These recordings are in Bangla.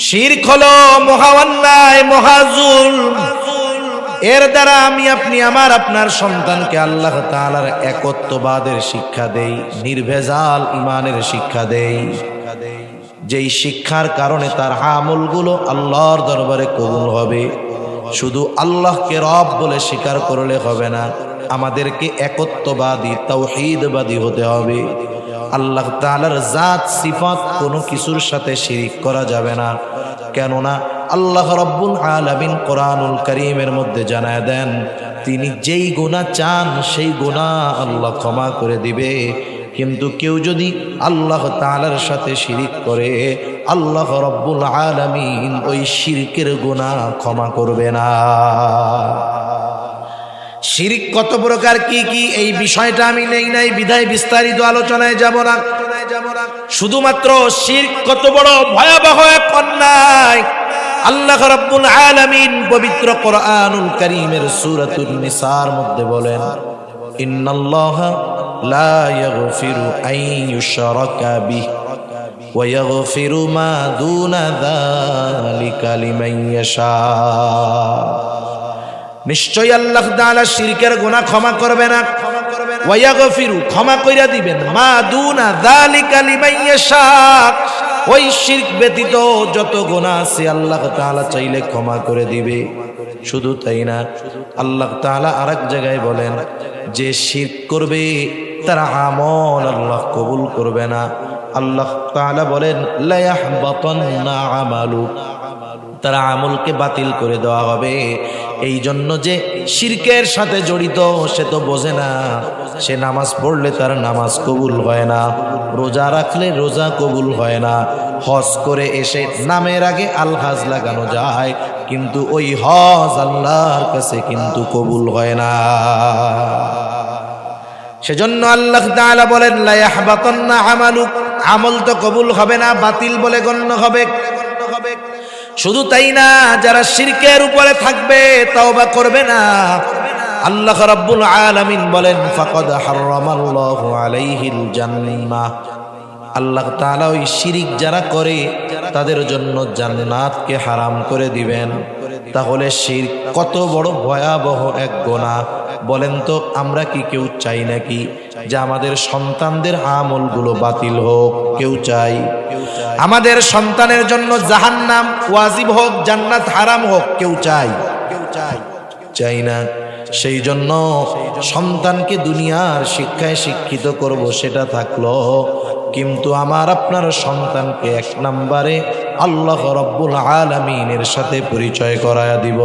শিরক হলো মহা অন্যায়, মহাজুল। এর দ্বারা আমি আপনি আমার আপনার সন্তানকে আল্লাহ তাআলার একত্ববাদের শিক্ষা দেই, নির্ভেজাল ঈমানের শিক্ষা দেই, যেই শিক্ষার কারণে তার আমলগুলো আল্লাহর দরবারে কবুল হবে। শুধু আল্লাহকে রব বলে স্বীকার করলে হবে না, আমাদেরকে একত্ববাদী, তাওহীদবাদী হতে হবে। আল্লাহ তাআলার জাত সিফাত কোনো কিছুর সাথে শিরিক করা যাবে না। কেননা আল্লাহ রাব্বুল আলামিন কোরআনুল কারীমের মধ্যে জানায় দেন, তিনি যেই গুনাহ চান সেই গুনাহ আল্লাহ ক্ষমা করে দিবে। কিন্তু কেউ যদি আল্লাহ তাআলার সাথে শিরিক করে, আল্লাহ রাব্বুল আলামিন ওই শিরকের গুনাহ ক্ষমা করবে না। শিরিক কত প্রকার, কি কি, এই বিষয়টা আমি নেই নাই বিধায় বিস্তারিত আলোচনায় যাব না। শুধুমাত্র শিরক কত বড় ভয়াবহ এক অন্যায়, আল্লাহ রাব্বুল আলামিন পবিত্র কোরআনুল কারীমের সূরাতুন নিসার মধ্যে বলেন, ইন্নাল্লাহা লা ইয়াগফিরু আন ইউশরাকা বিহি ওয়া ইয়াগফিরু মা দুনা যালিকা লিমান ইয়াশা। নিশ্চয় আল্লাহ তাআলা শিরকের গুনাহ ক্ষমা করবে না, ওয়া ইয়াগফিরু ক্ষমা কইরা দিবেন, মা দুনা যালিকা লিমান ইয়াশা, ওই শিরক ব্যতীত যত গুনাহ আছে আল্লাহ তাআলা চাইলে ক্ষমা করে দিবে। শুধু তাই না, আল্লাহ তাআলা আরেক জায়গায় বলেন, যে শিরক করবে তার আমল আল্লাহ কবুল করবে না। আল্লাহ তাআলা বলেন, লা ইয়াহবাতান্না আমালু, তার আমলকে বাতিল করে দেওয়া হবে। এই জন্য যে শিরকের সাথে জড়িত সে তো বোঝে না, সে নামাজ পড়লে তার নামাজ কবুল হয় না, রোজা রাখলে রোজা কবুল হয় না, হজ করে এসে নামের আগে আলহাজ লাগানো যায়, কিন্তু ওই হজ আল্লাহর কাছে কিন্তু কবুল হয় না। সেজন্য আল্লাহ তাআলা বলেন, লা ইয়াহবাতান্না আমালু, আমল তো কবুল হবে না, বাতিল বলে গণ্য হবে। শুধু তাই না, যারা শিরকের উপরে থাকবে, তাওবা করবে না, আল্লাহ রাব্বুল আলামিন বলেন, ফাকাদ হারামাল্লাহু আলাইহিল জান্নাহ, আল্লাহ তাআলা ওই শিরিক যারা করে তাদের জন্য জান্নাতকে হারাম করে দিবেন। তাহলে শিরক কত বড় ভয়াবহ এক গুনাহ বলেন তো। আমরা কি কেউ চাই নাকি যে আমাদের সন্তানদের আমলগুলো বাতিল হোক? কেউ চাই? আমাদের সন্তানের জন্য জাহান্নাম ওয়াজিব হোক, জান্নাত হারাম হোক? কেউ চাই? চাই না। সেই জন্য সন্তানকে দুনিয়ার শিক্ষায় শিক্ষিত করব সেটা থাকলো, কিন্তু আমার আপনার সন্তানকে এক নম্বরে আল্লাহ রাব্বুল আলামিনের সাথে পরিচয় করায়া দিব,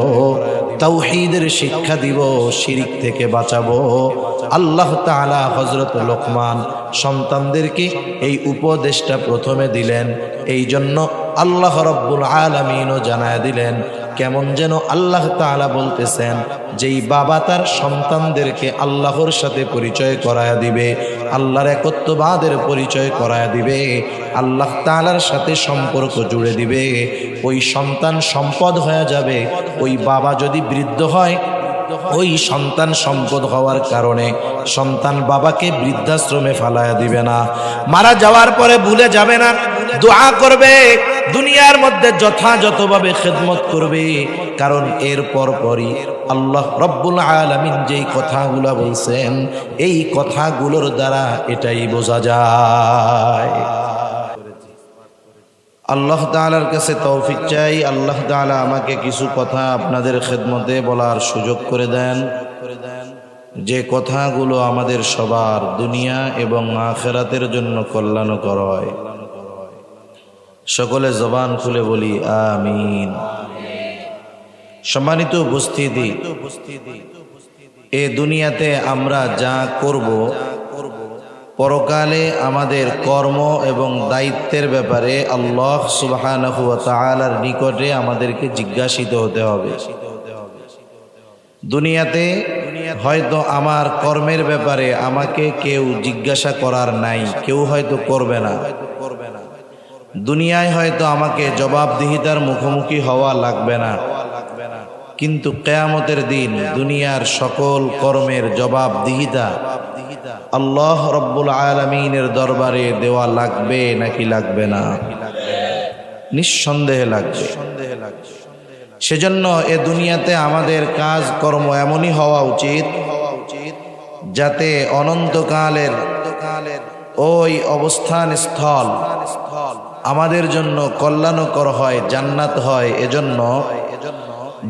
তাওহীদের শিক্ষা দিব, শিরক থেকে বাঁচাবো। আল্লাহ তাআলা হযরত লোকমান সন্তানদেরকে এই উপদেশটা প্রথমে দিলেন। এই জন্য আল্লাহ রাব্বুল আলামিনও জানায়া দিলেন, কেমন যেন আল্লাহ তাআলা বলতেছেন, যেই বাবা তার সন্তানদেরকে আল্লাহর সাথে পরিচয় করায়া দিবে, আল্লাহর একত্ববাদের পরিচয় করায়া দিবে, আল্লাহ তাআলার সাথে সম্পর্ক জুড়ে দিবে, ওই সন্তান সম্পদ হয়ে যাবে। ওই বাবা যদি বৃদ্ধ হয়, ওই সন্তান সম্পদ হওয়ার কারণে সন্তান বাবাকে বৃদ্ধাশ্রমে ফালায়া দিবে না, মারা যাওয়ার পরে ভুলে যাবে না, দোয়া করবে, দুনিয়ার মধ্যে যথাযথভাবে খেদমত করবে। কারণ এর পরপরই আল্লাহ রাব্বুল আলামিন যেই কথাগুলো বলছেন, এই কথাগুলোর দ্বারা এটাই বোঝা যায়। আল্লাহ তাআলার কাছে তৌফিক চাই, আল্লাহ তাআলা আমাকে কিছু কথা আপনাদের খেদমতে বলার সুযোগ করে দেন, যে কথাগুলো আমাদের সবার দুনিয়া এবং আখিরাতের জন্য কল্যাণকর হয়। সকলে জবান খুলে বলি আমিন। সম্মানিত উপস্থিতি, এ দুনিয়াতে আমরা যা করব, পরকালে আমাদের কর্ম এবং দায়িত্বের ব্যাপারে আল্লাহ সুবহানাহু ওয়া তাআলার নিকটে আমাদেরকে জিজ্ঞাসিত হতে হবে। দুনিয়াতে হয়তো আমার কর্মের ব্যাপারে আমাকে কেউ জিজ্ঞাসা করার নাই, কেউ হয়তো করবে না। দুনিয়ায় হয়তো আমাকে জবাবদিহিতার মুখোমুখি হওয়া লাগবে না, কিন্তু কিয়ামতের দিন দুনিয়ার সকল কর্মের জবাবদিহিতা আল্লাহ রাব্বুল আলামিনের দরবারে দেওয়া লাগবে নাকি লাগবে না? নিঃসন্দেহে লাগবে। সেজন্য এ দুনিয়াতে আমাদের কাজ কর্ম এমনই হওয়া উচিত যাতে অনন্তকালের ওই অবস্থান স্থল আমাদের জন্য কল্যাণকর হয়, জান্নাত হয়। এজন্য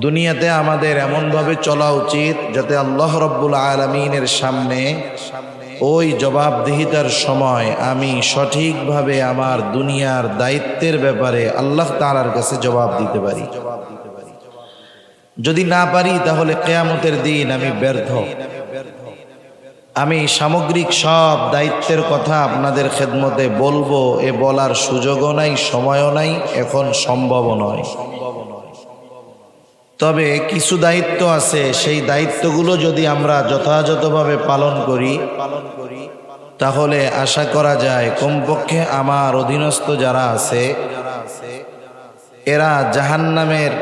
দুনিয়াতে আমাদের এমনভাবে চলা উচিত যাতে আল্লাহ রাব্বুল আলামিনের সামনে ওই জবাবদিহিতার সময় আমি সঠিকভাবে আমার দুনিয়ার দায়িত্বের ব্যাপারে আল্লাহ তাআলার কাছে জবাব দিতে পারি। যদি না পারি তাহলে কিয়ামতের দিন আমি ব্যর্থ। আমি সামগ্রিক সব দায়িত্বের কথা আপনাদের খেদমতে বলবো, এ বলার সুযোগও নাই, সময়ও নাই, এখন সম্ভবও নয়। তবে কিছু দায়িত্ব আছে, সেই দায়িত্বগুলো যদি আমরা যথাযথভাবে পালন করি তাহলে আশা করা যায় কমপক্ষে আমার অধীনস্থ যারা আছে এরা জাহান্নামের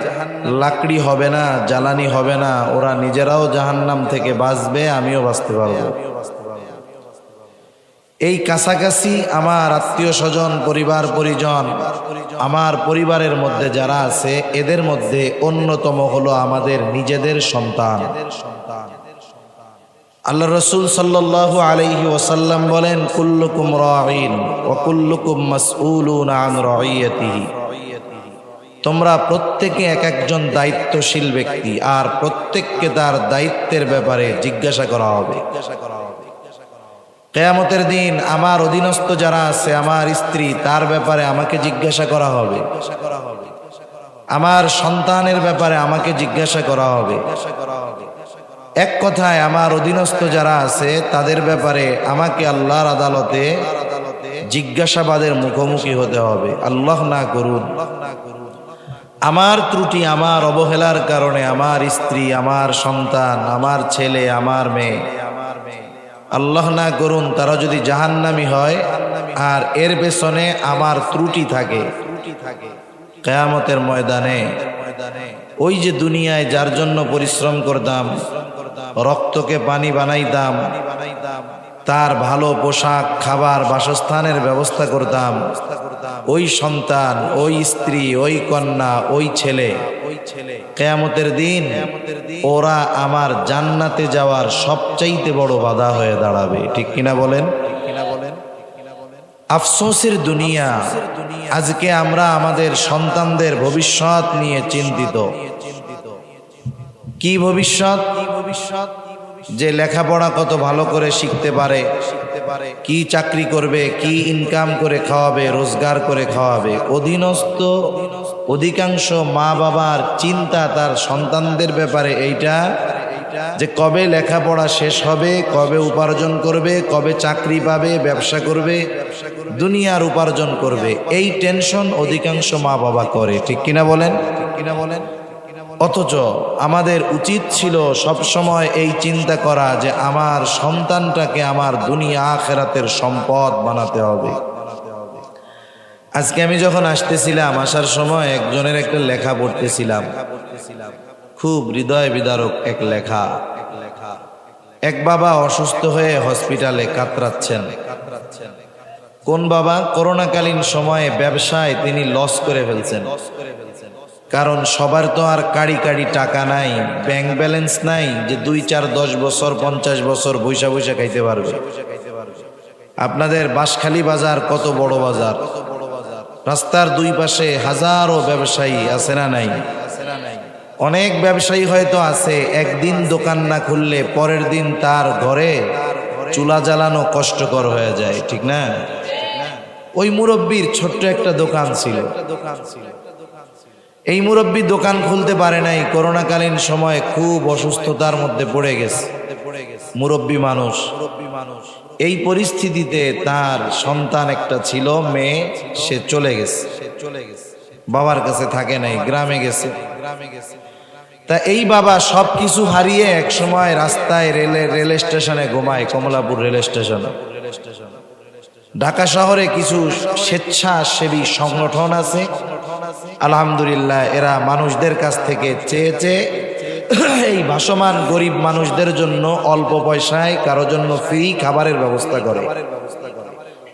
লাকড়ি হবে না, জ্বালানি হবে না, ওরা নিজেরাও জাহান্নাম থেকে বাঁচবে, আমিও বাঁচতে পারবো। এই কাছাকাছি আমার আত্মীয় স্বজন, পরিবার পরিজন, আমার পরিবারের মধ্যে যারা আছে এদের মধ্যে অন্যতম হলো আমাদের নিজেদের সন্তান। আল্লাহ রাসূল সাল্লাল্লাহু আলাইহি ওয়াসাল্লাম বলেন, কুল্লুকুম রাঈন ওয়া কুল্লুকুম মাসউলুন আন রাইয়াতিহি। তোমরা প্রত্যেকে এক একজন দায়িত্বশীল ব্যক্তি, আর প্রত্যেককে তার দায়িত্বের ব্যাপারে জিজ্ঞাসা করা হবে। কিয়ামতের দিন আমার অধীনস্থ যারা আছে, আমার স্ত্রী, তার ব্যাপারে আমাকে জিজ্ঞাসা করা হবে। আমার সন্তানের ব্যাপারে আমাকে জিজ্ঞাসা করা হবে। এক কথায় আমার অধীনস্থ যারা আছে তাদের ব্যাপারে আমাকে আল্লাহর আদালতে জিজ্ঞাসাবাদের মুখোমুখি হতে হবে। আল্লাহ না করুন আমার ত্রুটি, আমার অবহেলার কারণে আমার স্ত্রী, আমার সন্তান, আমার ছেলে, আমার মেয়ে, আল্লাহ না করুন তারা যদি জাহান্নামী হয় আর এর পেছনে আমার ত্রুটি থাকে, কিয়ামতের ময়দানে ওই যে দুনিয়ায় যার জন্য পরিশ্রম করতাম, রক্তকে পানি বানাইতাম, তার ভালো পোশাক, খাবার, বাসস্থানের ব্যবস্থা করতাম, ওই সন্তান, ওই স্ত্রী, ওই কন্যা, ওই ছেলে, কিয়ামতের দিন ওরা আমার জান্নাতে যাওয়ার সবচাইতে বড় বাধা হয়ে দাঁড়াবে। ঠিক কিনা বলেন? আফসোসের দুনিয়া। আজকে আমরা আমাদের সন্তানদের ভবিষ্যৎ নিয়ে চিন্তিত। কি ভবিষ্যৎ? যে লেখাপড়া কত ভালো করে শিখতে পারে, কি চাকরি করবে, কি ইনকাম করে খাওয়াবে, রোজগার করে খাওয়াবে। অধীনস্থ অধিকাংশ মা বাবার চিন্তা তার সন্তানদের ব্যাপারে এইটা যে কবে লেখাপড়া শেষ হবে, কবে উপার্জন করবে, কবে চাকরি পাবে, ব্যবসা করবে, দুনিয়ার উপার্জন করবে। এই টেনশন অধিকাংশ মা বাবা করে। ঠিক কিনা বলেন? অথচ আমাদের উচিত ছিল সব সময় এই চিন্তা করা যে আমার সন্তানটাকে আমার দুনিয়া আখিরাতের সম্পদ বানাতে হবে। আজকে আমি যখন আসতেছিলাম, আসার সময় একজনের একটা লেখা পড়তেছিলাম, খুব হৃদয় বিদারক এক লেখা। এক বাবা অসুস্থ হয়ে হসপিটালে কাতরাচ্ছেন। কোন বাবা? করোনাকালীন সময়ে ব্যবসায় তিনি লস করে ফেলছেন। কারণ সবার তো আর কাড়ি কাড়ি টাকা নাই, ব্যাংক ব্যালেন্স নাই যে 2, 4, 10 বছর 50 বছর বৈশা বৈশা খাইতে পারবে। আপনাদের বাঁশখালী বাজার কত বড় বাজার, রাস্তার দুই পাশে হাজারো ব্যবসায়ী আছে না নাই? অনেক ব্যবসায়ী হয়তো আছে, একদিন দোকান না খুললে পরের দিন তার ঘরে চুলা জ্বালানো কষ্টকর হয়ে যায়। ঠিক না? ওই মুরব্বীর ছোট্ট একটা দোকান ছিল। এই মুরব্বী দোকান খুলতে পারে নাই, করোনাকালীন সময় খুব অসুস্থতার মধ্যে পড়ে গেছে। মুরব্বী মানুষ। এই পরিস্থিতিতে তার সন্তান একটা ছিল, মেয়ে, সে চলে গেছে, বাবার কাছে থাকে নাই, গ্রামে গেছে। তা এই বাবা সবকিছু হারিয়ে এক সময় রাস্তায় রেল স্টেশনে ঘুমায়, কমলাপুর রেল স্টেশনে। ঢাকা শহরে কিছু স্বেচ্ছাসেবী সংগঠন আছে, আলহামদুলিল্লাহ, এরা মানুষদের কাছ থেকে চেয়ে চেয়ে এই ভাসমান গরিব মানুষদের জন্য অল্প পয়সায় কারো জন্য ফ্রি খাবারের ব্যবস্থা করে।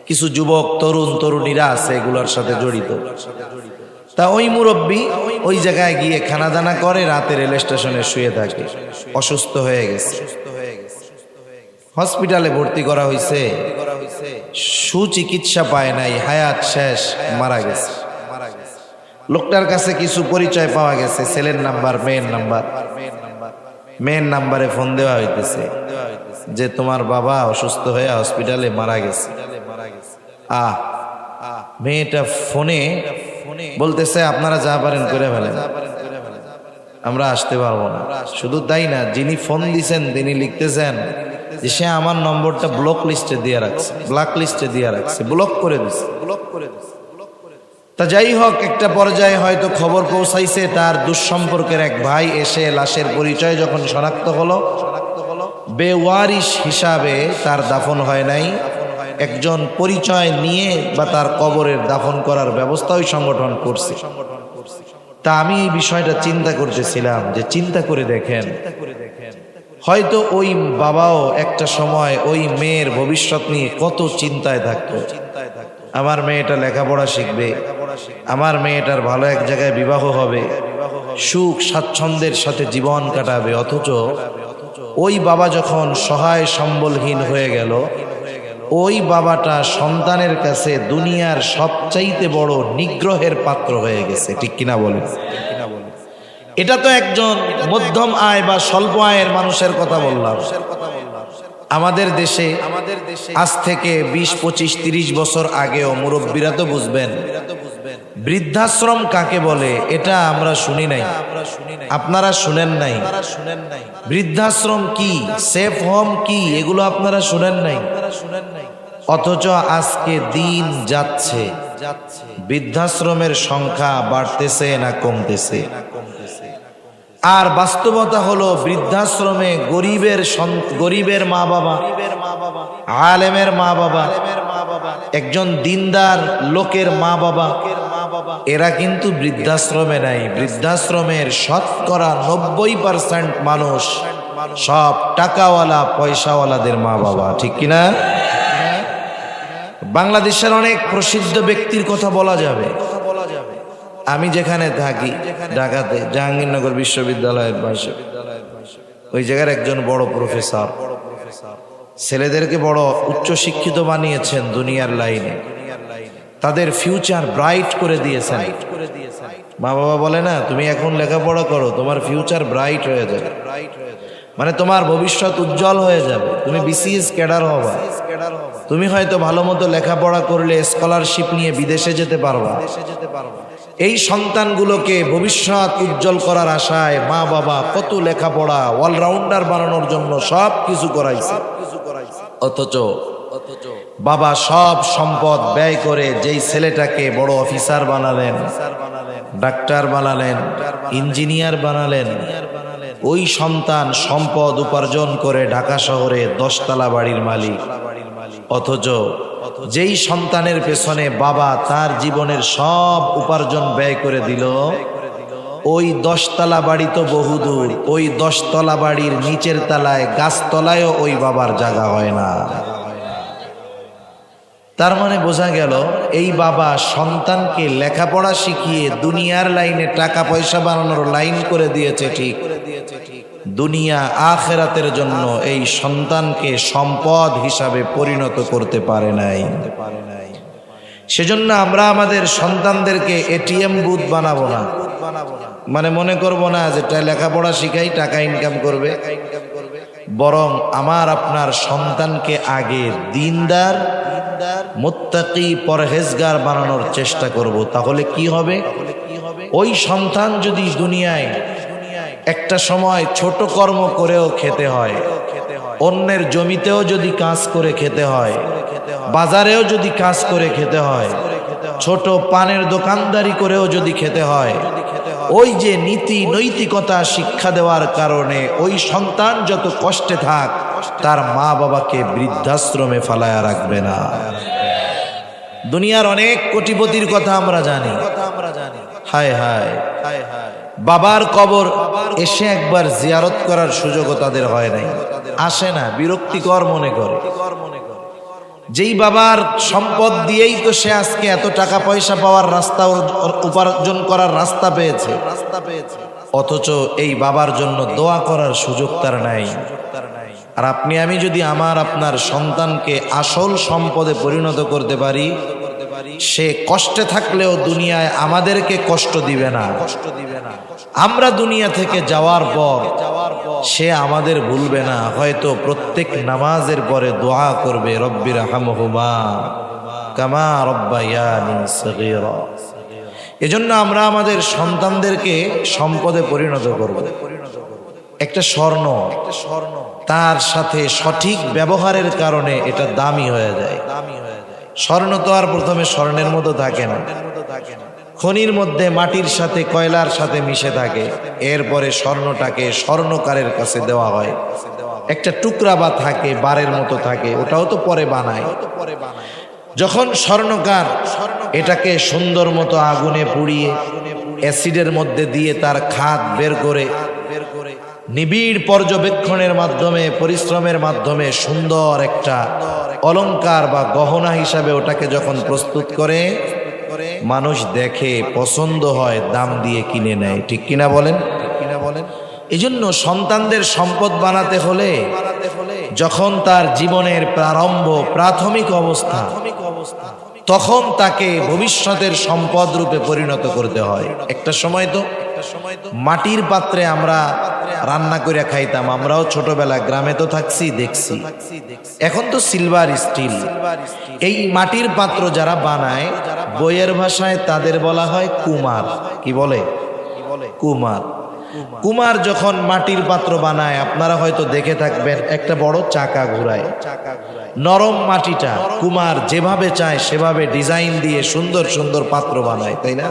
কিছু যুবক তরুণ তরুণীরা আছে এগুলোর সাথে জড়িত। তা ওই মুরব্বী ওই জায়গায় গিয়ে খানা দানা করে, রাতে রেল স্টেশনে শুয়ে থাকে, অসুস্থ হয়ে গেছে, হসপিটালে ভর্তি করা হয়েছে, সুচিকিৎসা পায় নাই, হায়াত শেষ, মারা গেছে। লোকটার কাছে কিছু পরিচয় পাওয়া গেছে, ছেলের নাম্বার, মেয়ের নাম্বারে ফোন দেওয়া হইতেছে যে তোমার বাবা অসুস্থ হয়ে হসপিটালে মারা গেছে। মেয়েটা ফোনে বলতেছে আপনারা যা পারেন করে ফেলেন, আমরা আসতে পারবো না। শুধু তাই না, যিনি ফোন দিছেন তিনি লিখতেছেন যে সে আমার নম্বরটা ব্লক লিস্টে দিয়ে রাখছে, ব্লক করে দিছে। তা যাই হোক, একটা পর্যায়ে হয়তো খবর পৌঁছাইছে, তার দুঃসম্পর্কের এক ভাই এসে লাশের পরিচয় যখন শনাক্ত হলো, বেওয়ারিশ হিসাবে তার দাফন হয় নাই, একজন পরিচয় নিয়ে বা তার কবরের দাফন করার ব্যবস্থা ওই সংগঠন করছে। তা আমি এই বিষয়টা চিন্তা করতেছিলাম যে চিন্তা করে দেখেন, হয়তো ওই বাবাও একটা সময় ওই মেয়ের ভবিষ্যৎ নিয়ে কত চিন্তায় থাকতো। আমার মেয়েটা লেখাপড়া শিখবে, আমার মেয়েটার ভালো এক জায়গায় বিবাহ হবে, সুখ স্বাচ্ছন্দ্যের সাথে জীবন কাটাবে। অথচ ওই বাবা যখন সহায় সম্বলহীন হয়ে গেল, ওই বাবাটা সন্তানের কাছে দুনিয়ার সবচাইতে বড় নিগ্রহের পাত্র হয়ে গেছে। ঠিক কিনা বলেন? এটা তো একজন মধ্যম আয় বা স্বল্প আয়ের মানুষের কথা বললাম। আমাদের দেশে আজ থেকে 20, 25, 30 বছর আগেও মুরব্বীরা তো বুঝবেন বৃদ্ধাশ্রম কাকে বলে, এটা আমরা শুনি নাই, আপনারা শুনেন নাই। বৃদ্ধাশ্রম কি, সেফ হোম কি, এগুলো আপনারা শুনেন নাই। অথচ আজকে দিন যাচ্ছে, বৃদ্ধাশ্রমের সংখ্যা বাড়তেছে না কমতেছে? আর বাস্তবতা হলো বৃদ্ধাশ্রমে গরিবের মা বাবা, আলেমের মা বাবা, একজন দিনদার লোকের মা বাবা, এরা কিন্তু বৃদ্ধাশ্রমে নাই। বৃদ্ধাশ্রমের শতকরা 90% মানুষ সব টাকাওয়ালা পয়সাওয়ালাদের মা বাবা। ঠিক কিনা? বাংলাদেশের অনেক প্রসিদ্ধ ব্যক্তির কথা বলা যাবে। আমি যেখানে থাকি ঢাকাতে, জাহাঙ্গীরনগর বিশ্ববিদ্যালয়ের পাশে, ওই জায়গার একজন বড় প্রফেসর ছেলেদেরকে বড় উচ্চ শিক্ষিত বানিয়েছেন দুনিয়ার লাইনে, তাদের ফিউচার ব্রাইট করে দিয়েছেন। মা বাবা বলে না, তুমি এখন লেখাপড়া করো, তোমার ফিউচার ব্রাইট হয়ে যাবে, মানে তোমার ভবিষ্যৎ উজ্জ্বল হয়ে যাবে, তুমি বিসিএস ক্যাডার হবা, তুমি হয়তো ভালো মতো লেখাপড়া করলে স্কলারশিপ নিয়ে বিদেশে যেতে পারবা। এই সন্তানগুলোকে ভবিষ্যৎ উজ্জ্বল করার আশায় মা বাবা কত লেখাপড়া, অলরাউন্ডার বানানোর জন্য সব কিছু করাইছে। অথচ বাবা সব সম্পদ ব্যয় করে যেই ছেলেটাকে বড় অফিসার বানালেন, ডাক্তার বানালেন, ইঞ্জিনিয়ার বানালেন, ওই সন্তান সম্পদ উপার্জন করে ঢাকা শহরে 10 তলা বাড়ির মালিক। অথচ যেই সন্তানের পেছনে বাবা তার জীবনের সব উপার্জন ব্যয় করে দিল, ওই 10 তলা বাড়ি তো বহুদূর, ওই 10 তলা বাড়ির নিচের তলায় গাছতলায়ও ওই বাবার জায়গা হয় না। তার মানে বোঝা গেল এই বাবা সন্তানকে লেখাপড়া শিখিয়ে দুনিয়ার লাইনে টাকা পয়সা বানানোর লাইন করে দিয়েছে ঠিক, দুনিয়া আখিরাতের জন্য এই সন্তানকে সম্পদ হিসাবে পরিণত করতে পারে নাই। সেজন্য আমরা আমাদের সন্তানদেরকে এটিএম বুথ বানাবো না, মানে মনে করব না যে লেখাপড়া শিখাই টাকা ইনকাম করবে, বরং আমার আপনার সন্তানকে আগে দিনদার, মুত্তাকি, পরহেজগার বানানোর চেষ্টা করব। তাহলে কি হবে? ওই সন্তান যদি দুনিয়ায় একটা সময় ছোট কর্ম করেও খেতে হয়, অন্যের জমিতেও যদি কাজ করে খেতে হয়, বাজারেও যদি কাজ করে খেতে হয়, ছোট পানের দোকানদারি করেও যদি খেতে হয়, ওই যে নীতি নৈতিকতা শিক্ষা দেওয়ার কারণে ওই সন্তান যত কষ্টে থাক, তার মা বাবাকে বৃদ্ধাশ্রমে ফালায়া রাখবে না। দুনিয়ার অনেক কোটিপতির কথা আমরা জানি, হায় হায়, বাবার কবর এসে একবার জিয়ারত করার সুযোগও তাদের হয় নাই, আসে না, বিরক্তিকর মনে করে। যেই বাবার সম্পদ দিয়েই তো সে আজকে এত টাকা পয়সা পাওয়ার রাস্তা, উপার্জন করার রাস্তা পেয়েছে, অথচ এই বাবার জন্য দোয়া করার সুযোগ তার নাই। আর আপনি আমি যদি আমার আপনার সন্তানকে আসল সম্পদে পরিণত করতে পারি, সে কষ্টে থাকলেও দুনিয়ায় আমাদেরকে কষ্ট দিবে না। আমরা দুনিয়া থেকে যাওয়ার পর সে আমাদের ভুলবে না, হয়তো প্রত্যেক নামাজের পরে দোয়া করবে, রব্বির হামহুমা কামা রব্বায়ানি সগীরা। এজন্য আমরা আমাদের সন্তানদেরকে সম্পদে পরিণত করব। একটা স্বর্ণ তার সাথে সঠিক ব্যবহারের কারণে এটা দামি হয়ে যায়। স্বর্ণ তো আর প্রথমে স্বর্ণের মতো থাকে না, খনির মধ্যে মাটির সাথে কয়লার সাথে মিশে থাকে, এরপরে স্বর্ণটাকে স্বর্ণকারের কাছে দেওয়া হয়। একটা টুকরা বা থাকে, বারের মতো থাকে, ওটাও তো পরে বানায়। যখন স্বর্ণকার এটাকে সুন্দর মতো আগুনে পুড়িয়ে অ্যাসিডের মধ্যে দিয়ে তার খাদ বের করে নিবিড় পর্যবেক্ষণের মাধ্যমে, পরিশ্রমের মাধ্যমে সুন্দর একটা অলংকার বা গহনা হিসাবে ওটাকে যখন প্রস্তুত করে, মানুষ দেখে, পছন্দ হয়, দাম দিয়ে কিনে নেয়। ঠিক কিনা বলেন? এজন্য সন্তানদের সম্পদ বানাতে হলে যখন তার জীবনের প্রাথমিক অবস্থা, তখন তাকে ভবিষ্যতের সম্পদ রূপে পরিণত করতে হয়। একটা সময় তো মাটির পাত্রে আমরা রান্না করে খাইতাম, আমরাও ছোটবেলা গ্রামে তো থাকছি, দেখছি। এখন তো সিলভার স্টিল। এই মাটির পাত্র যারা বানায়, বইয়ের ভাষায় তাদের বলা হয় কুমার। কি বলে? কুমার। কুমার যখন মাটির পাত্র বানায়, আপনারা হয়তো দেখে থাকবেন, একটা বড় চাকা ঘুরায়, নরম মাটিটা কুমার যেভাবে চায় সেভাবে ডিজাইন দিয়ে সুন্দর সুন্দর পাত্র বানায়, তাই না?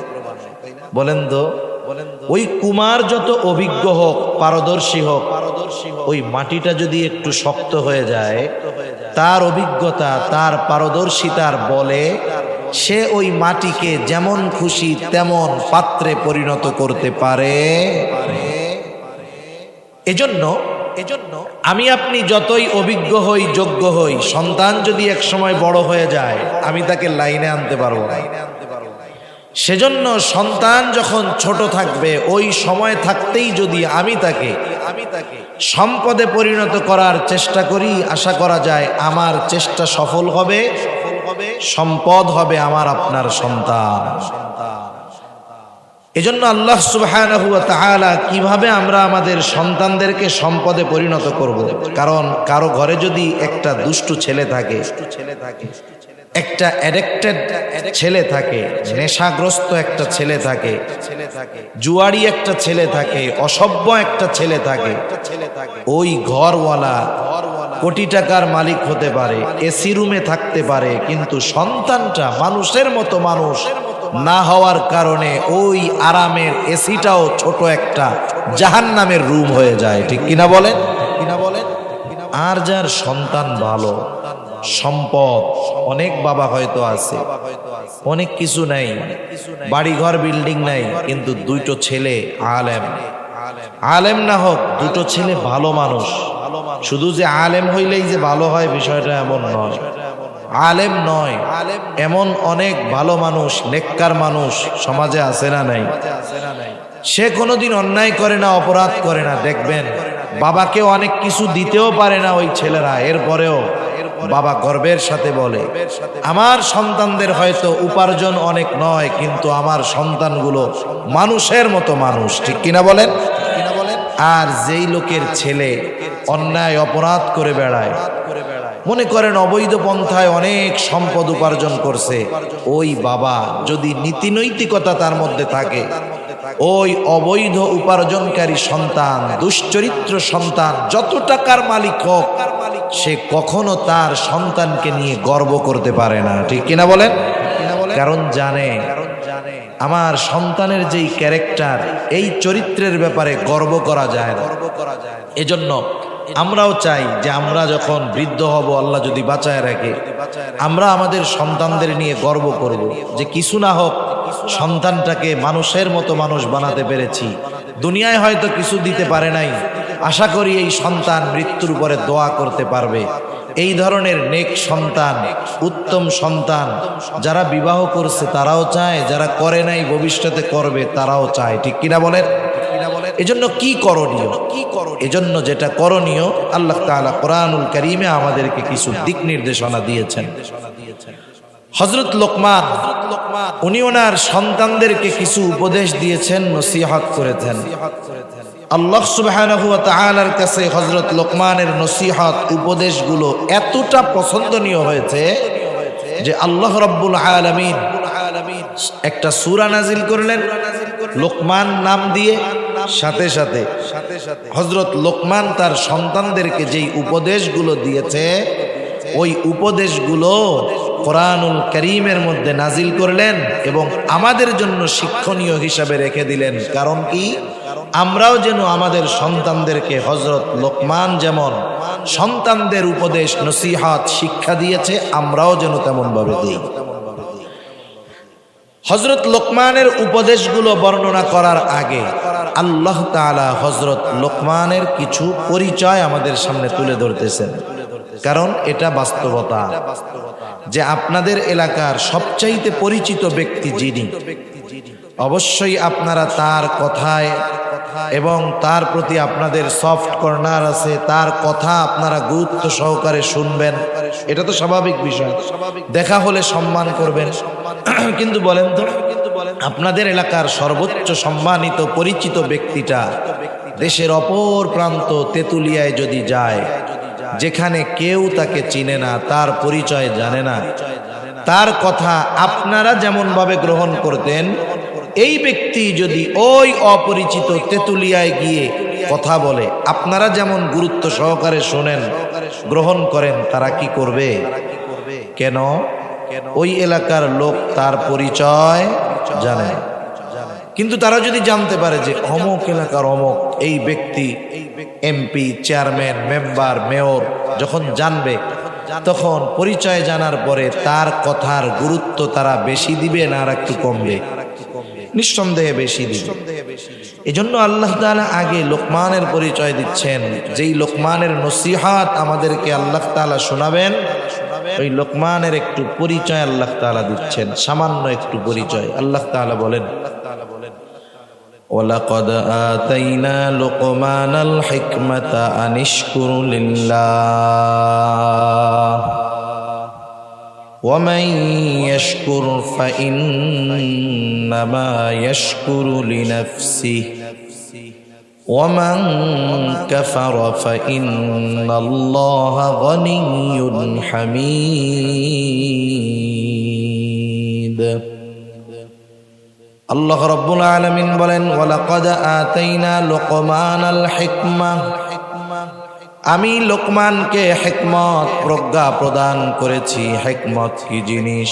বলেন তো, ওই কুমার যত অভিজ্ঞ হোক, পারদর্শী হোক, ওই মাটিটা যদি একটু শক্ত হয়ে যায়, তার অভিজ্ঞতা, তার পারদর্শিতার বলে সে ওই মাটিকে যেমন খুশি তেমন পাত্রে পরিণত করতে পারে। এজন্য আমি আপনি যতই অভিজ্ঞ হই, যোগ্য হই, সন্তান যদি এক সময় বড় হয়ে যায়, আমি তাকে লাইনে আনতে পারবো না। সেজন্য সন্তান যখন ছোট থাকবে, ওই সময় থাকতেই যদি আমি তাকে সম্পদে পরিণত করার চেষ্টা করি, আশা করা যায় আমার চেষ্টা সফল হবে, সম্পদ হবে আমার আপনার সন্তান। এজন্য আল্লাহ সুবহানাহু ওয়া তাআলা কিভাবে আমরা আমাদের সন্তানদেরকে সম্পদে পরিণত করব, কারণ কারো ঘরে যদি একটা দুষ্টু ছেলে থাকে, একটা অ্যাডিক্টেড ছেলে থাকে, নেশাগ্রস্ত একটা ছেলে থাকে, জুয়ারি একটা ছেলে থাকে, অসভ্য একটা ছেলে থাকে, ওই ঘরওয়ালা কোটি টাকার মালিক হতে পারে, এসি রুমে থাকতে পারে, কিন্তু সন্তানটা মানুষের মতো মানুষ না হওয়ার কারণে ওই আরামের এসিটাও ছোট একটা জাহান্নামের রুম হয়ে যায়। ঠিক কিনা বলেন? আর যার সন্তান ভালো, সম্পদ, অনেক বাবা হয়তো আছে, অনেক কিছু নাই, বাড়িঘর বিল্ডিং নাই, কিন্তু দুটো ছেলে আলেম না হোক, দুটো ছেলে ভালো মানুষ। শুধু যে আলেম হইলেই যে ভালো হয় বিষয়টা এমন নয়। আলেম নয়, এমন অনেক ভালো মানুষ, নেককার মানুষ সমাজে আছে না নাই? সে কোনোদিন অন্যায় করে না, অপরাধ করে না। দেখবেন বাবাকে অনেক কিছু দিতেও পারে না ওই ছেলেরা, এরপরেও বাবা গর্বের সাথে বলে, আমার সন্তানদের হয়তো উপার্জন অনেক নয়, কিন্তু আমার সন্তানগুলো মানুষের মতো মানুষ। ঠিক কিনা বলেন? আর যেই লোকের ছেলে অন্যায় অপরাধ করে বেড়ায়, মনে করেন অবৈধ পন্থায় অনেক সম্পদ উপার্জন করছে, ওই বাবা যদি নীতি নৈতিকতা তার মধ্যে থাকে, ওই অবৈধ উপার্জনকারী সন্তান, দুশ্চরিত্র সন্তান যত টাকার মালিক হোক, সে কখনো তার সন্তানকে নিয়ে গর্ব করতে পারে না। ঠিক কিনা বলেন? কারণ জানে আমার সন্তানের যেই ক্যারেক্টার, এই চরিত্রের ব্যাপারে গর্ব করা যায় না। এজন্য আমরাও চাই যে আমরা যখন বৃদ্ধ হব, আল্লাহ যদি বাঁচায় রাখে, আমরা আমাদের সন্তানদের নিয়ে গর্ব করব যে কিছু না হোক সন্তানটাকে মানুষের মতো মানুষ বানাতে পেরেছি। দুনিয়ায় হয়তো কিছু দিতে পারে নাই, আশা করি এই সন্তান মৃত্যুর পরে দোয়া করতে পারবে এই ধরনের নেক সন্তান, উত্তম সন্তান যারা বিবাহ করছে তারাও চায়, যারা করে নাই ভবিষ্যতে করবে তারাও চায়। ঠিক কিনা বলেন? এজন্য কি করণীয়? এজন্য যেটা করণীয়, আল্লাহ তাআলা কোরআনুল কারীমে আমাদেরকে কিছু দিক নির্দেশনা দিয়েছেন। হযরত লোকমান উনি ওনার সন্তানদেরকে কিছু উপদেশ দিয়েছেন, নসিহত করেছেন। আল্লাহ সুবহানাহু ওয়া তাআলার কাছে হযরত লোকমানের নসিহত, উপদেশগুলো এতটা পছন্দনীয় হয়েছে যে আল্লাহ রাব্বুল আলামিন একটা সূরা নাজিল করলেন লোকমান নাম দিয়ে। সাথে সাথে হযরত লোকমান তার সন্তানদেরকে যেই উপদেশগুলো দিয়েছে, ওই উপদেশগুলো কোরআনুল কারীমের মধ্যে নাজিল করলেন এবং আমাদের জন্য শিক্ষণীয় হিসাবে রেখে দিলেন। কারণ কি? আমরাও যেন আমাদের সন্তানদেরকে হযরত লোকমান যেমন সন্তানদের উপদেশ, নসিহত, শিক্ষা দিয়েছে, আমরাও যেন তেমন ভাবে দিই। হযরত লোকমানের উপদেশগুলো বর্ণনা করার আগে আল্লাহ তাআলা হযরত লোকমানের কিছু পরিচয় আমাদের সামনে তুলে ধরতেছেন। কারণ এটা বাস্তবতা যে আপনাদের এলাকার সবচাইতে পরিচিত ব্যক্তি যিনি, অবশ্যই আপনারা তার কথায় এবং তার প্রতি আপনাদের সফট কর্নার আছে, তার কথা আপনারা গুরুত্ব সহকারে শুনবেন, এটা তো স্বাভাবিক বিষয়। দেখা হলে সম্মান করবেন। কিন্তু বলেন তো, আপনাদের এলাকার সর্বোচ্চ সম্মানিত পরিচিত ব্যক্তিটা দেশের অপর প্রান্ত তেতুলিয়ায় যদি যায়, যেখানে কেউ তাকে চিনে না, তার পরিচয় জানে না, তার কথা আপনারা যেমন ভাবে গ্রহণ করতেন, এই ব্যক্তি যদি ওই অপরিচিত তেতুলিয়ায় গিয়ে কথা বলে, আপনারা যেমন গুরুত্ব সহকারে শোনেন, গ্রহণ করেন, তারা কি করবে? কেন? ওই এলাকার লোক তার পরিচয় জানে। কিন্তু তারা যদি জানতে পারে যে অমুক এলাকার অমুক এই ব্যক্তি এমপি, চেয়ারম্যান, মেম্বার, মেয়র, যখন জানবে তখন পরিচয় জানার পরে তার কথার গুরুত্ব তারা বেশি দিবে না আর একটু কমবে? নিঃসন্দেহে বেশি দিবে। এজন্য আল্লাহ তাআলা আগে লোকমানের পরিচয় দিচ্ছেন। যেই লোকমানের নসিহত আমাদেরকে আল্লাহ তাআলা শোনাবেন, ওই লোকমানের একটু পরিচয় আল্লাহ তাআলা দিচ্ছেন, সামান্য একটু পরিচয়। আল্লাহ তাআলা বলেন, ওয়ালাকাদ আতাইনা লুকমানাল হিকমাতা আনিশকুর লিল্লাহ ومن يشكر فإنما يشكر لنفسه ومن كفر فإن الله غني حميد। আল্লাহ রাব্বুল আলামিন বলেন, ওয়ালাকাদ আতাইনা লুকমানাল হিকমা, আমি লোকমানকে হিকমত, প্রজ্ঞা প্রদান করেছি। হিকমত কি জিনিস?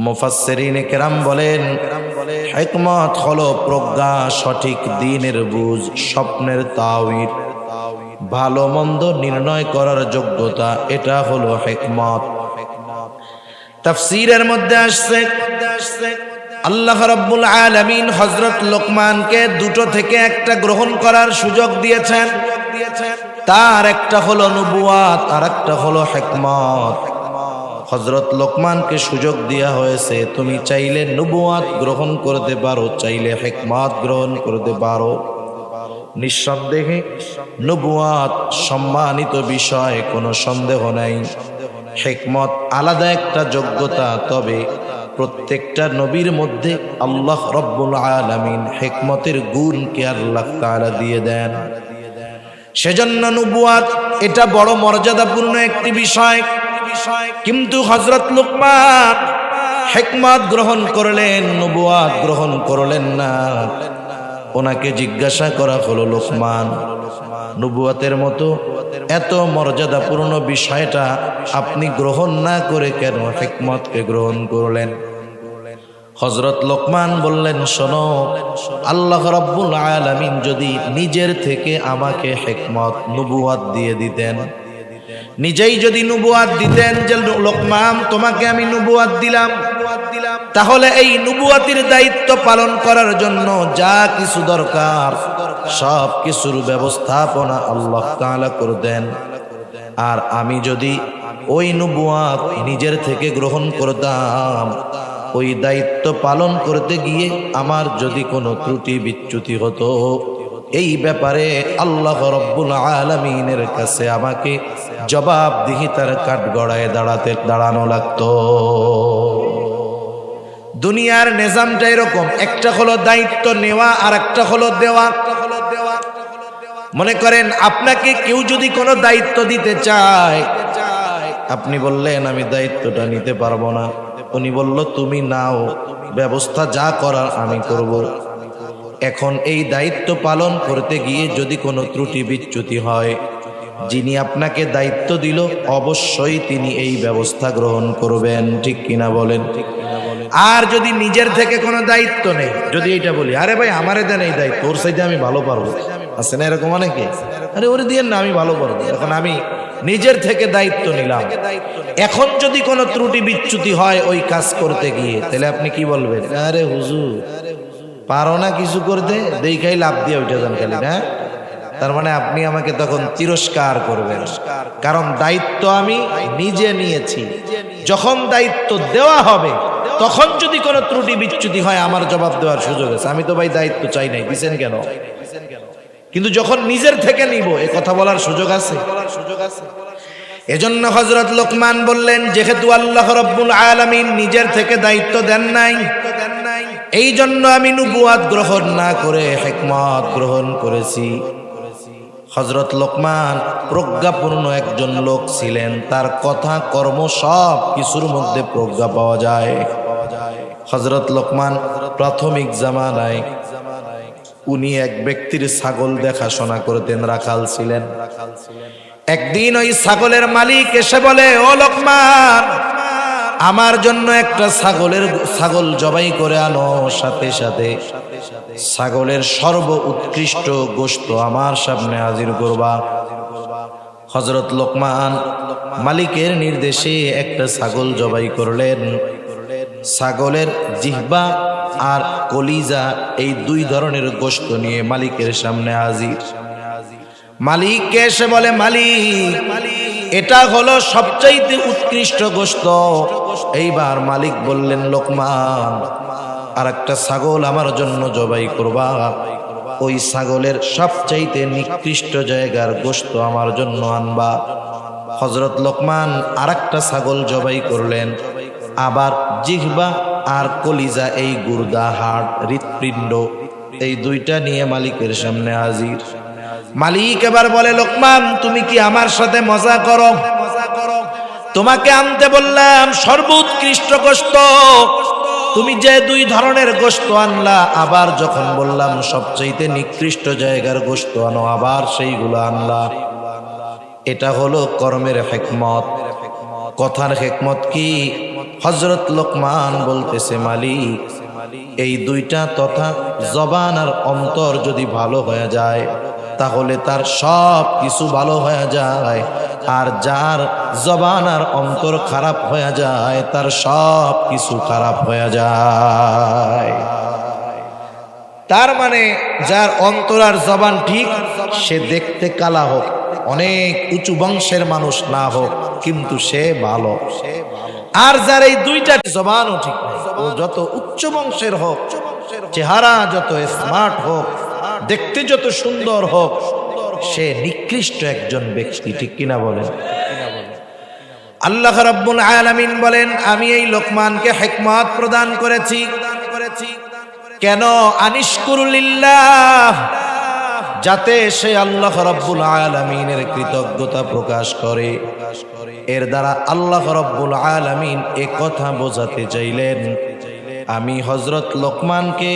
মুফাসসিরিনে কেরাম বলেন, হিকমত হলো প্রজ্ঞা, সঠিক দ্বীনের বুঝ, স্বপ্নের তাওয়িল, ভালো মন্দ নির্ণয় করার যোগ্যতা, এটা হলো হিকমত। তাফসীরের মধ্যে আসছে আল্লাহ রাব্বুল আলামিন হযরত লোকমানকে দুটো থেকে একটা গ্রহণ করার সুযোগ দিয়েছেন। তার একটা হলো নবুয়াত, আর একটা হলো হিকমত। হযরত লোকমানকে সুযোগ দেয়া হয়েছে, তুমি চাইলে নবুয়াত গ্রহণ করতে পারো, চাইলে হিকমত গ্রহণ করতে পারো। নিঃসন্দেহে নবুয়াত সম্মানিত বিষয়, কোনো সন্দেহ নাই। হিকমত আলাদা একটা যোগ্যতা, তবে প্রত্যেকটা নবীর মধ্যে আল্লাহ রাব্বুল আলামিন হিকমতের গুণকে আল্লাহ তাআলা দিয়ে দেন। সেজন্য নবুয়াত এটা বড় মর্যাদাপূর্ণ একটি বিষয়। কিন্তু হযরত লোকমান হিকমত গ্রহণ করলেন, নবুয়াত গ্রহণ করলেন না। ওনাকে জিজ্ঞাসা করা হলো, লোকমান, নবুয়াতের মতো এত মর্যাদাপূর্ণ বিষয়টা আপনি গ্রহণ না করে কেন হিকমতকে গ্রহণ করলেন? হযরত লোকমান বললেন, শোনো, আল্লাহ রাব্বুল আলামিন যদি নিজের থেকে আমাকে হিকমত, নবুয়াত দিয়ে দিতেন, নিজেই যদি নবুয়াত দিতেন যে লোকমান তোমাকে আমি নবুয়াত দিলাম, তাহলে এই নবুয়াতের দায়িত্ব পালন করার জন্য যা কিছু দরকার সব কিছুর ব্যবস্থাপনা আল্লাহ তাআলা করে দেন। আর আমি যদি ওই নবুয়াত নিজের থেকে গ্রহণ করতাম, ওই দায়িত্ব পালন করতে গিয়ে আমার যদি কোনো ত্রুটি বিচ্যুতি হতো, এই ব্যাপারে আল্লাহ রব্বুল আলামিনের কাছে আমাকে জবাবদিহিতার কাঠগড়ায় দাঁড়ানো লাগতো। দুনিয়ার নিজামটা এরকম, একটা হলো দায়িত্ব নেওয়া আর একটা হলো দেওয়া। মনে করেন আপনাকে কেউ যদি কোনো দায়িত্ব দিতে চায়, আপনি বললেন আমি দায়িত্বটা নিতে পারবো না, উনি বলল তুমি নাও, ব্যবস্থা যা করার আমি করব। এখন এই দায়িত্ব পালন করতে গিয়ে যদি কোনো ত্রুটি বিচ্যুতি হয়, যিনি আপনাকে দায়িত্ব দিল অবশ্যই তিনি এই ব্যবস্থা গ্রহণ করবেন, ঠিক কিনা বলেন? আর যদি নিজের থেকে কোনো দায়িত্ব নেই, যদি এইটা বলি আরে ভাই আমারে দেন এই দায়িত্ব, ওর সাইডে আমি ভালো পারবো, আছে না এরকম অনেকে, আরে ওরে দিয়েন না আমি ভালো পারবো, এখন আমি নিজের থেকে দায়িত্ব নিলাম। এখন যদি কোনো ত্রুটি বিচ্যুতি হয় ওই কাজ করতে গিয়ে, তাহলে আপনি কি বলবেন? আরে হুজুর পারো না কিছু করতে, দেখাই লাভ দিয়ে উঠে যান খালি না। তার মানে আপনি আমাকে তখন তিরস্কার করবেন, কারণ দায়িত্ব আমি নিজে নিয়েছি। যখন দায়িত্ব দেওয়া হবে তখন যদি কোনো ত্রুটি বিচ্যুতি হয় আমার জবাব দেওয়ার সুযোগ আছে। আমি তো ভাই দায়িত্ব চাই নাই, দিছেন কেন? কিন্তু যখন নিজের থেকে নিব এ কথা বলার সুযোগ আছে। এজন্য হযরত লোকমান বললেন, যেহেতু আল্লাহ রাব্বুল আলামিন নিজের থেকে দায়িত্ব দেন নাই, এই জন্য আমি নবুয়াত গ্রহণ না করে হিকমত গ্রহণ করেছি। হযরত লোকমান প্রজ্ঞাপূর্ণ একজন লোক ছিলেন, তার কথা কর্ম সব কিছুর মধ্যে প্রজ্ঞা পাওয়া যায়। হযরত লোকমান প্রাথমিক জামানায় উনি এক ব্যক্তির ছাগল দেখাশোনা করতেন, রাখাল ছিলেন। একদিন ওই ছাগলের মালিক এসে বলে, ও লোকমান, আমার জন্য একটা ছাগল জবাই করে আনো, সাথে সাথে ছাগলের সর্ব উৎকৃষ্ট গোশত আমার সামনে হাজির করবা। হযরত লোকমান মালিকের নির্দেশে একটা ছাগল জবাই করলেন। ছাগলের জিহ্বা আর কলিজা এই দুই ধরনের গোশত নিয়ে মালিকের সামনে হাজির। মালিক এসে বলে, মালিক এটা হলো সবচাইতে উৎকৃষ্ট গোশত। এইবার মালিক বললেন, লোকমান আর একটা ছাগল আমার জন্য জবাই করবা, ওই ছাগলের সবচাইতে নিকৃষ্ট জায়গার গোশত আমার জন্য আনবা। হযরত লোকমান আর একটা ছাগল জবাই করলেন, আবার জিহ্বা আর কলিজা এই গুর্দা, হাড়, হৃৎপিণ্ড এই দুইটা নিয়ে মালিকের সামনে হাজির। মালিক এবার বলে, লোকমান তুমি কি আমার সাথে মজা করো? তোমাকে আনতে বললাম সর্বোৎকৃষ্ট গোশত, তুমি যে দুই ধরনের গোশত আনলা, আবার যখন বললাম সবচাইতে নিকৃষ্ট জায়গার গোশত আনো, আবার সেইগুলো আনলা। এটা হলো কর্মের হিকমত। কথার হিকমত কি? হযরত লোকমান বলতেছে, মালিক এই দুইটা তথা জবান আর অন্তর যদি ভালো হয়ে যায় তাহলে তার সব কিছু ভালো হয়ে যায়, আর যার জবান আর অন্তর খারাপ হয়ে যায় তার সব কিছু খারাপ হয়ে যায়। তার মানে যার অন্তর আর জবান ঠিক, সে দেখতে কালা হোক, অনেক উঁচু বংশের মানুষ না হোক, কিন্তু সে ভালো। আর যার এই দুইটা জবানও ঠিক নেই, ও যত উচ্চ বংশের হোক, চেহারা যত স্মার্ট হোক, দেখতে যত সুন্দর হোক, সে নিকৃষ্ট একজন ব্যক্তি, ঠিক কিনা বলেন? আল্লাহ রাব্বুল আলামিন বলেন, আমি এই লোকমানকে হিকমত প্রদান করেছি। কেন? আনিশকুরুলিল্লাহ, যাতে সে আল্লাহ রাব্বুল আলামিনের কৃতজ্ঞতা প্রকাশ করে। এর দ্বারা আল্লাহ রাব্বুল আলামিন এ কথা বোঝাতে চাইলেন, আমি হযরত লোকমানকে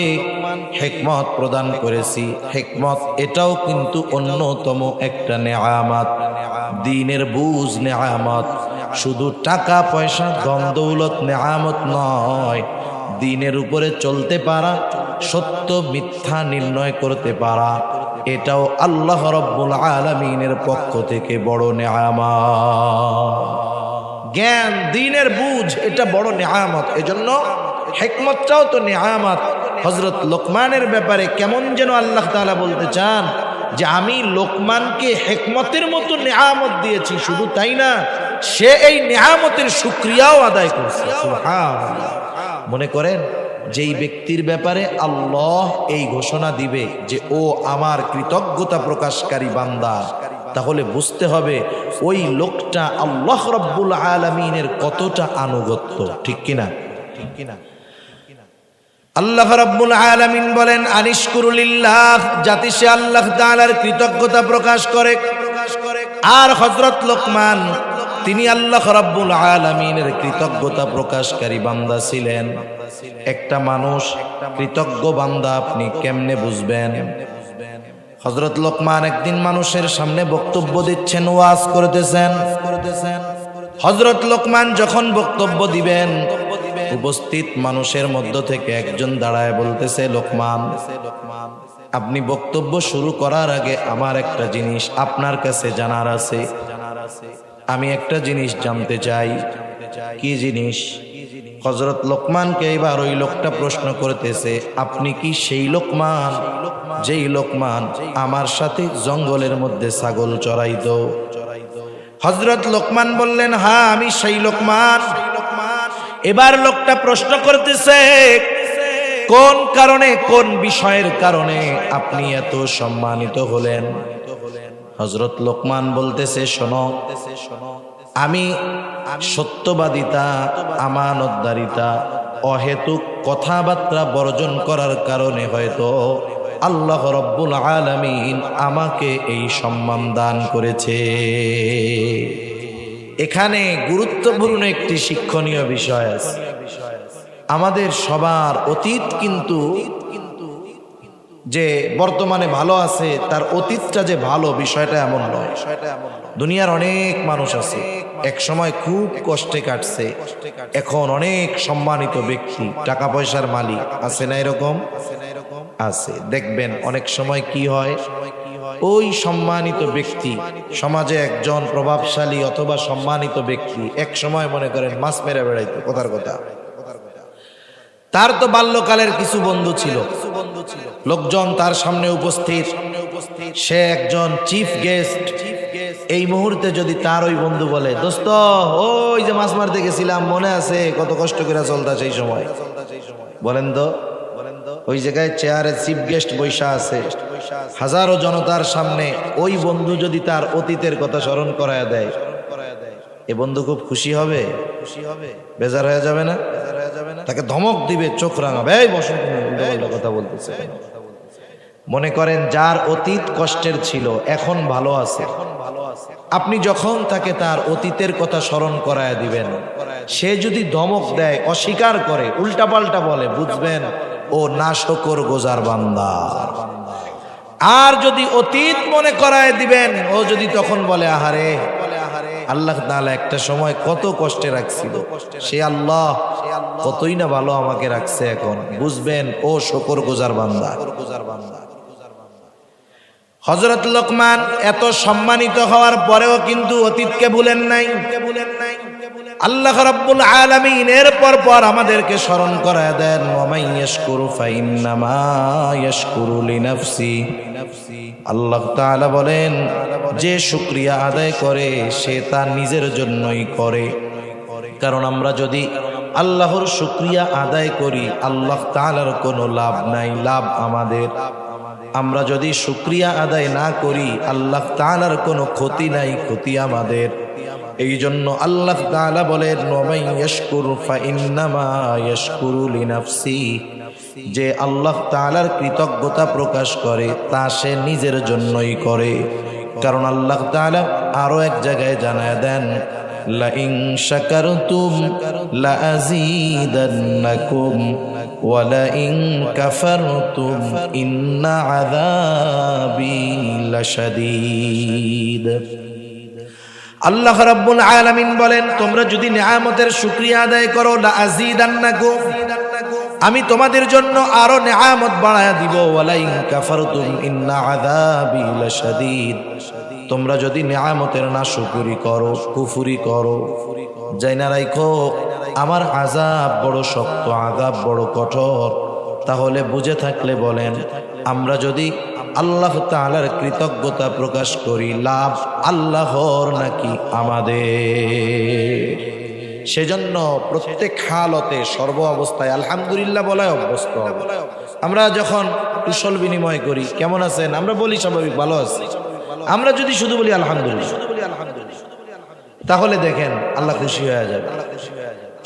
হিকমত প্রদান করেছি। হিকমত এটাও কিন্তু অন্যতম একটা নেয়ামত, দ্বীনের বুঝ নেয়ামত। শুধু টাকা পয়সা ধন দৌলত নেয়ামত নয়, দ্বীনের উপরে চলতে পারা, সত্য মিথ্যা নির্ণয় করতে পারা, এটাও আল্লাহ রাব্বুল আলামিনের পক্ষ থেকে বড় নেয়ামত। জ্ঞান, দ্বীনের বুঝ, এটা বড় নেয়ামত। এজন্য হিকমতটাও তো নেয়ামত। হযরত লোকমানের ব্যাপারে কেমন যেন আল্লাহ তাআলা বলতে চান, যে আমি লোকমানকে হিকমতের মতো নেয়ামত দিয়েছি, শুধু তাই না, সে এই নেয়ামতের শুকরিয়াও আদায় করছে। সুবহানাল্লাহ। মনে করেন যেই ব্যক্তির ব্যাপারে আল্লাহ এই ঘোষণা দিবে যে ও আমার কৃতজ্ঞতা প্রকাশকারী বান্দা, তাহলে বুঝতে হবে ওই লোকটা আল্লাহ রাব্বুল আলামিনের কতটা আনুগত্য। ঠিক কিনা? ঠিক কিনা? আল্লাহ রাব্বুল আলামিন বলেন আনিশকুরুলিল্লাহ, যাতে সে আল্লাহ তাআলার কৃতজ্ঞতা প্রকাশ করে। আর হযরত লোকমান তিনি আল্লাহ রাব্বুল আলামিনের কৃতজ্ঞতা প্রকাশকারী বান্দা ছিলেন। একটা মানুষ কৃতজ্ঞ বান্দা আপনি কেমনে বুঝবেন? হযরত লোকমান একদিন মানুষের সামনে বক্তব্য দিচ্ছেন, ওয়াজ করতেছেন। হযরত লোকমান যখন বক্তব্য দিবেন, উপস্থিত মানুষের মধ্য থেকে একজন দাঁড়ায় বলতেছে, লোকমান, আপনি বক্তব্য শুরু করার আগে আমার একটা জিনিস আপনার কাছে জানার আছে। আমি একটা জিনিস জানতে চাই। কি জিনিস? হযরত লোকমানকে এবার ওই লোকটা প্রশ্ন করতেছে, আপনি কি সেই লোকমান যেই লোকমান আমার সাথে জঙ্গলের মধ্যে ছাগল চড়াইতো? হযরত লোকমান বললেন, হ্যাঁ আমি সেই লোকমান। এবার লোকটা প্রশ্ন করতেছে, কোন কারণে, কোন বিষয়ের কারণে আপনি এত সম্মানিত হলেন? হযরত লোকমান বলতেছে, শোনো, আমি সত্যবাদিতা, আমানতদারিতা, অহেতুক কথাবার্তা বর্জন করার কারণে হয়তো আল্লাহ রাব্বুল আলামিন আমাকে এই সম্মান দান করেছে। এখানে গুরুত্বপূর্ণ একটি শিক্ষণীয় বিষয় আছে। আমাদের সবার অতীত কিন্তু যে বর্তমানে ভালো আছে, তার অতীতটা যে ভালো বিষয়টা এমন নয়। দুনিয়ার অনেক মানুষ আছে এক সময় খুব কষ্টে কাটছে, এখন অনেক সম্মানিত ব্যক্তি, টাকা পয়সার মালিক আছে না? এরকম আছে। দেখবেন অনেক সময় কি হয়, ওই সম্মানিত ব্যক্তি, সমাজে একজন প্রভাবশালী অথবা সম্মানিত ব্যক্তি এক সময় মনে করেন মাছ মেরে বেড়াইতো, কথার কথা। তার তো বাল্যকালের কিছু বন্ধু ছিল, লোকজন তার সামনে উপস্থিত, সে একজন চিফ গেস্ট। এই মুহূর্তে যদি তার ওই বন্ধু বলে, দোস্ত ওই যে মাছ মারতে গেছিলাম, মনে আছে কত কষ্ট করে চলতা সেই সময়? বলেন তো, ওই জায়গায় চেয়ারে চিফ গেস্ট বৈশা আছে, হাজারো জনতার সামনে ওই বন্ধু যদি তার অতীতের কথা স্মরণ করায় দেয়, এ বন্ধু খুব খুশি হবে? বেজার হয়ে যাবে না? তাকে ধমক দিবে, চোখ রাঙাবে, এই বসুন, কথা বলতেছে। মনে করেন যার অতীত কষ্টের ছিল, এখন ভালো আছে, আপনি যখন তাকে তার অতীতের কথা স্মরণ করায় দিবেন, সে যদি ধমক দেয়, অস্বীকার করে, উল্টাপাল্টা বলে, বুঝবেন ও নাশকর গোজার বান্দা। আর যদি অতীত মনে করায় দিবেন, ও যদি তখন বলে, আহারে আল্লাহ তাআলা একটা সময় কত কষ্টে রাখছিল, সে আল্লাহ কতই না ভালো আমাকে রাখছে, এখন বুঝবেন ও শুকর গুজার বান্দা। হযরত লোকমান এত সম্মানিত হওয়ার পরেও কিন্তু অতীতকে ভুলেন নাই। আল্লাহ রাব্বুল আলামিন এরপর পর আমাদেরকে স্মরণ করায় দেন, ওয়া মান ইয়াশকুরু ফাইন্নামা ইয়াশকুরু লিনাফসি। আল্লাহ তাআলা বলেন, যে শুকরিয়া আদায় করে সে তার নিজের জন্যই করে। কারণ আমরা যদি আল্লাহর শুকরিয়া আদায় করি, আল্লাহ তাআলার কোনো লাভ নাই, লাভ আমাদের। আমরা যদি শুকরিয়া আদায় না করি, আল্লাহ তাআলার কোনো ক্ষতি নাই, ক্ষতি আমাদের। এই জন্য আল্লাহ তাআলা বলেন, ওয়া মান ইয়াশকুরু ফাইন্নামা ইয়াশকুরু লিনাফসি। যে আল্লাহ তাআলার কৃতজ্ঞতা প্রকাশ করে তা সে নিজের জন্যই করে। কারণ আল্লাহ তাআলা আরো এক জায়গায় জানায় দেন, লা ইন শাকারতুম লা আযীদান্নাকুম ওয়া লা ইন কাফারতুম ইন্না আযাবি লাশাদীদ। আল্লাহ রাব্বুল আলামিন বলেন, তোমরা যদি নিয়ামতের শুকরিয়া আদায় করো, লা আযীদান্নাকুম, আমি তোমাদের জন্য আরো নিয়ামত বাড়ায়া দিব, ওয়া লা ইন কাফারতুম ইন্না আযাবি লাশাদীদ। তোমরা যদি নিয়ামতের নাশকরি করো, কুফরি করো, জাইনা রাখো আমার আযাব বড় শক্ত, আযাব বড় কঠোর। তাহলে বুঝে থাকলে বলেন, আমরা যদি আল্লাহ তাআলার কৃতজ্ঞতা প্রকাশ করি, লাভ আল্লাহর নাকি আমাদের? সেজন্য প্রত্যেক হালতে সর্ব অবস্থায় আলহামদুলিল্লাহ বলায় অভ্যস্ত। আমরা যখন কুশল বিনিময় করি, কেমন আছেন, আমরা বলি স্বাভাবিক ভালো আছি। আমরা যদি শুধু বলি আলহামদুলিল্লাহ, তাহলে দেখেন আল্লাহ খুশি হয়ে যাবে।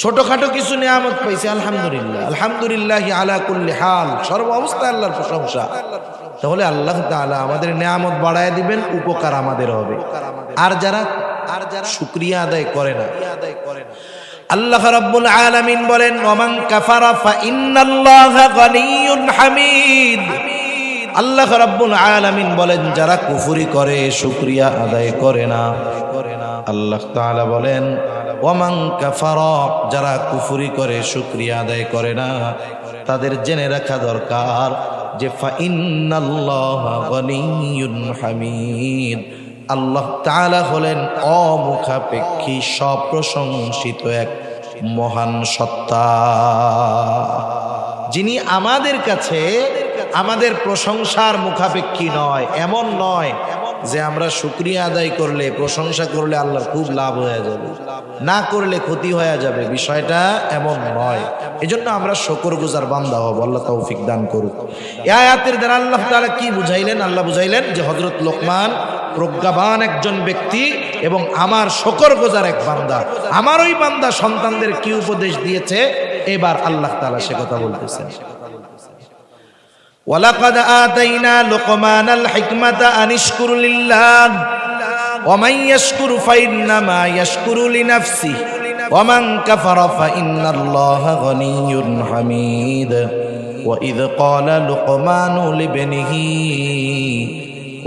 ছোটখাটো কিছু নিয়ামত পাইছে, আলহামদুলিল্লাহ, আলহামদুলিল্লাহ আলা কুল্লি হাল, সর্ব অবস্থায় আল্লাহর প্রশংসা। তাহলে আল্লাহ তাআলা আমাদের নিয়ামত বাড়ায় দিবেন, উপকার আমাদের হবে। আর যারা শুকরিয়া আদায় করে না, আল্লাহ রাব্বুল আলামিন বলেন ওমান কাফারা ফা ইন্নাল্লাহা গনিয়্যুন হামিদ। আল্লাহ রাব্বুল আলামিন বলেন যারা কুফরি করে, শুকরিয়া আদায় করে না, আল্লাহ তাআলা বলেন ওমান কাফারা, যারা কুফরি করে, শুকরিয়া আদায় করে না, তাদের জেনে রাখা দরকার যে ফা ইন্নাল্লাহা গনিয়্যুন হামিদ, আল্লাহ তাআলা হলেন অমুখাপেক্ষী সপ্রশংসিত এক মহান সত্তা, যিনি আমাদের কাছে আমাদের প্রশংসার মুখাপেক্ষী নয়। এমন নয় যে আমরা শুকরিয়া আদায় করলে, প্রশংসা করলে আল্লাহর খুব লাভ হয়ে যাবে, না করলে ক্ষতি হয়ে যাবে, বিষয়টা এমন নয়। এজন্য আমরা শুকরগুজার বান্দা হব, আল্লাহ তৌফিক দান করুক। এই আয়াতের দ্বারা আল্লাহ তাআলা কি বুঝাইলেন? আল্লাহ বুঝাইলেন যে হযরত লোকমান প্রজ্ঞাবান একজন ব্যক্তি এবং আমার শুকরগুজার এক বান্দা। আমার ওই বান্দা সন্তানদের কি উপদেশ দিয়েছে, এবার আল্লাহ তাআলা সে কথা বলতেছেন। ওয়ালাকাদ আতাইনা লুকমানাল হিকমাতা আনিশকুর লিল্লাহ ওয়া মান ইয়াশকুরু ফাইন্নামা ইয়াশকুরু লিনাফসিহি ওয়া মান কাফারা ফাইন্নাল্লাহা গনিয়্যুন হামিদ। ওয়া ইয ক্বালা লুকমানু লিবনিহি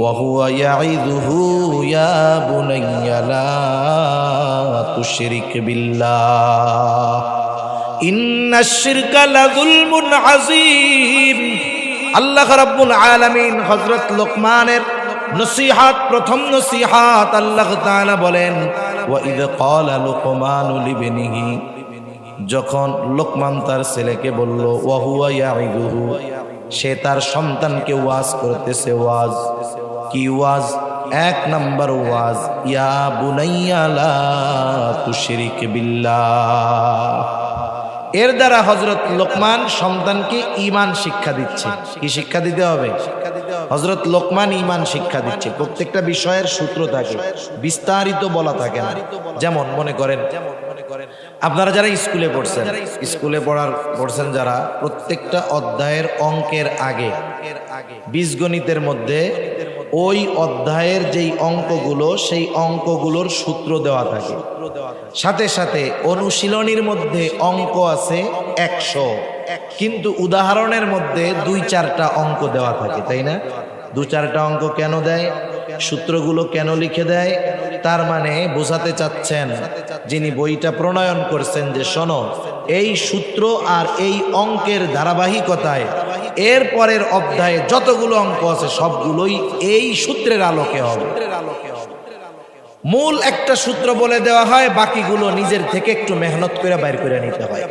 ওয়া হুয়া ইয়াইযুহু ইয়া বুনাইয়া লা তুশরিক বিল্লাহ ইন্নাশ শিরকা লাযুলমুন আযীম। আল্লাহ রাব্বুল আলামিন হযরত লোকমানের নসিহত, প্রথম নসিহত আল্লাহ তাআলা বলেন ওয়া ইয ক্বালা লুকমানু লিবনিহি, যখন লোকমান তার ছেলেকে বলল ওয়া হুয়া ইয়াইযুহু, সে তার সন্তানকে ওয়াজ করতেছে। ওয়াজ কি ওয়াজ? এক নাম্বার ওয়াজ ইয়া বুনাইয়া লা তুশরিক বিল্লাহ। এর দ্বারা হযরত লোকমান সন্তানকে ঈমান শিক্ষা দিচ্ছে। কি শিক্ষা দিতে হবে? হযরত লোকমান ঈমান শিক্ষা দিচ্ছে। প্রত্যেকটা বিষয়ের সূত্র থাকে, বিস্তারিত বলা থাকে না। যেমন মনে করেন আপনারা যারা স্কুলে পড়ছেন, পড়ছেন যারা, প্রত্যেকটা অধ্যায়ের অঙ্কের আগে বীজগণিতের মধ্যে ওই অধ্যায়ের যেই অঙ্কগুলো, সেই অঙ্কগুলোর সূত্র দেওয়া থাকে। সাথে সাথে অনুশীলনীর মধ্যে অঙ্ক আছে 100, কিন্তু উদাহরণের মধ্যে 2-4টা অঙ্ক দেওয়া থাকে, তাই না? 2-4টা অঙ্ক কেন দেয়? সূত্রগুলো কেন লিখে দেয়? তার মানে বোঝাতে চাচ্ছেন যিনি বইটা প্রণয়ন করছেন যে শোনো, এই সূত্র আর এই অঙ্কের ধারাবাহিকতায় এর পরের অধ্যায়ে যতগুলো অঙ্ক আছে সবগুলোই এই সূত্রের আলোকে হবে। মূল একটা সূত্র বলে দেওয়া হয়, বাকিগুলো নিজের থেকে একটু মেহনত করে বাইর করে নিতে হয়।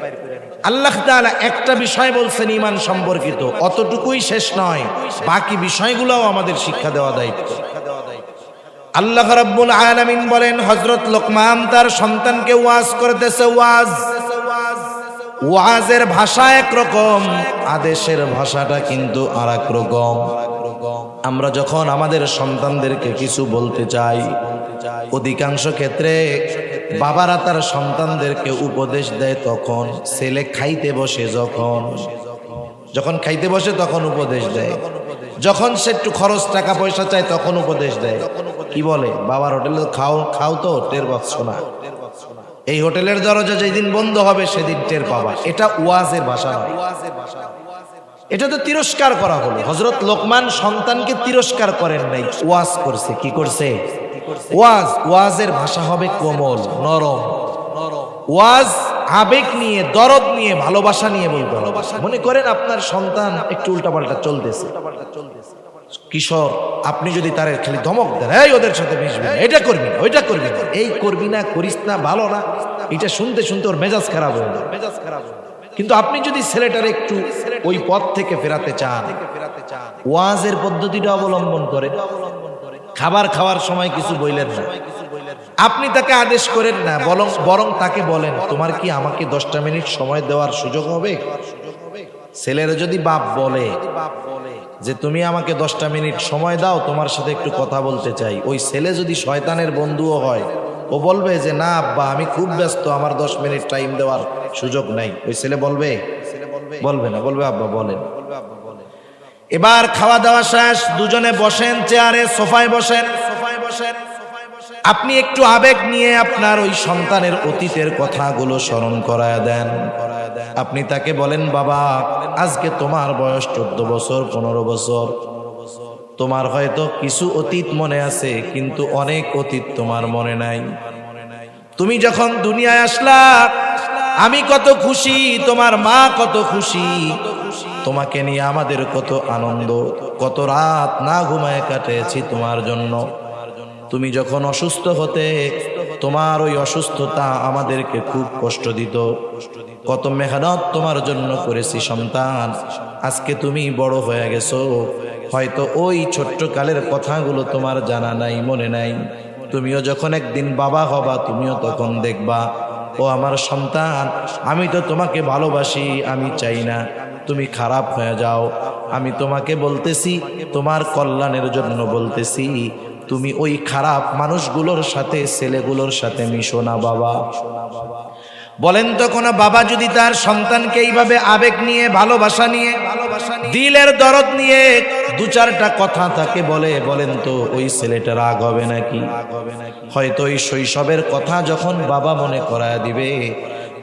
আল্লাহ তাআলা একটা বিষয় বলছেন ঈমান সম্পর্কিত, অতটুকুই শেষ নয়, বাকি বিষয়গুলোও আমাদের শিক্ষা দেওয়া দায়িত্ব। আল্লাহ রাব্বুল আলামিন বলেন হযরত লোকমান তার সন্তানকে ওয়াজ করতেছে। ওয়াজের ভাষা একরকম, আদেশের ভাষাটা কিন্তু আরেক রকম। আমরা যখন আমাদের সন্তানদেরকে কিছু বলতে চাই, অধিকাংশ ক্ষেত্রে বাবারা তার সন্তানদেরকে উপদেশ দেয় তখন, ছেলে খাইতে বসে যখন খাইতে বসে তখন উপদেশ দেয়, যখন সে একটু খরচ টাকা পয়সা চায় তখন উপদেশ দেয়। কি বলে? বাবার হোটেলে খাও তো টের পাচ্ছ না, এই হোটেলের দরজা যেদিন বন্ধ হবে সেদিন টের পাবা। এটা ওয়াজের ভাষা নয়, এটা তো তিরস্কার করা হলো। হযরত লোকমান সন্তানকে তিরস্কার করেন নাই, ওয়াজ করছে। কি করছে? ওয়াজের ভাষা হবে কোমল, নরম। ওয়াজ আবেগ নিয়ে, দরদ নিয়ে, ভালোবাসা নিয়ে বলতে হবে। মনে করেন আপনার সন্তান একটু উল্টাপাল্টা চলতেছে, কিশোর, আপনি যদি তার খালি ধমক দেন, এই ওদের সাথে মিশবি না, এটা করবি না, ওইটা করবি না, এই করবি না, করিস না, ভালো না, এটা শুনতে শুনতে ওর মেজাজ খারাপ হয়ে যায়। কিন্তু আপনি যদি ছেলেটার একটু ওই পথ থেকে ফেরাতে চান, ওয়াজের পদ্ধতিটা অবলম্বন করে, খাবার খাওয়ার সময় কিছু বললেন না, আপনি তাকে আদেশ করেন না, বরং তাকে বলেন তোমার কি আমাকে 10টা মিনিট সময় দেওয়ার সুযোগ হবে? ছেলেরা যদি বাপ বলে যে তুমি আমাকে 10টা মিনিট সময় দাও, তোমার সাথে একটু কথা বলতে চাই, ওই ছেলে যদি শয়তানের বন্ধুও হয়, ও বলবে যে না আব্বা আমি খুব ব্যস্ত, আমার 10 মিনিট টাইম দেওয়ার সুযোগ নাই। ওই ছেলে বলবে? বলবে না, বলবে আব্বা বলেন। এবার খাওয়া দাওয়া শেষ, দুজনে বসেন চেয়ারে, সোফায় বসেন। আপনি একটু আবেগ নিয়ে আপনার ওই সন্তানের অতীতের কথাগুলো স্মরণ করায় দেন। আপনি তাকে বলেন বাবা আজকে তোমার বয়স 14 বছর 15 বছর, তোমার হয়তো কিছু অতীত মনে আছে কিন্তু অনেক অতীত তোমার মনে নাই। তুমি যখন দুনিয়ায় আসলা আমি কত খুশি, তোমার মা কত খুশি, তোমাকে নিয়ে আমাদের কত আনন্দ, কত রাত না ঘুমায় কাটিয়েছি তোমার জন্য। তুমি যখন অসুস্থ হতে তোমার ওই অসুস্থতা আমাদেরকে খুব কষ্ট দিত, কত মেহনত তোমার জন্য করেছি সন্তান। আজকে তুমি বড় হয়ে গেছো, হয়তো ওই ছোট্ট কালের কথাগুলো তোমার জানা নাই, মনে নাই। তুমিও যখন একদিন বাবা হবা তুমিও তখন দেখবা ও আমার সন্তান আমি তো তোমাকে ভালোবাসি, আমি চাই না তুমি খারাপ হয়ে যাও। আমি তোমাকে বলতেছি, তোমার কল্যাণের জন্য বলতেছি, তুমি ওই খারাপ মানুষগুলোর সাথে ছেলেগুলোর সাথে মিশো না বাবা। বলেন তো কোন বাবা যদি তার সন্তানকে এইভাবে আবেগ নিয়ে, ভালোবাসা নিয়ে, দিলের দরদ নিয়ে 2-4টা কথা তাকে বলেন তো ওই ছেলেটা রাগ হবে নাকি? হয়তো ওই শৈশবের কথা যখন বাবা মনে করায় দিবে,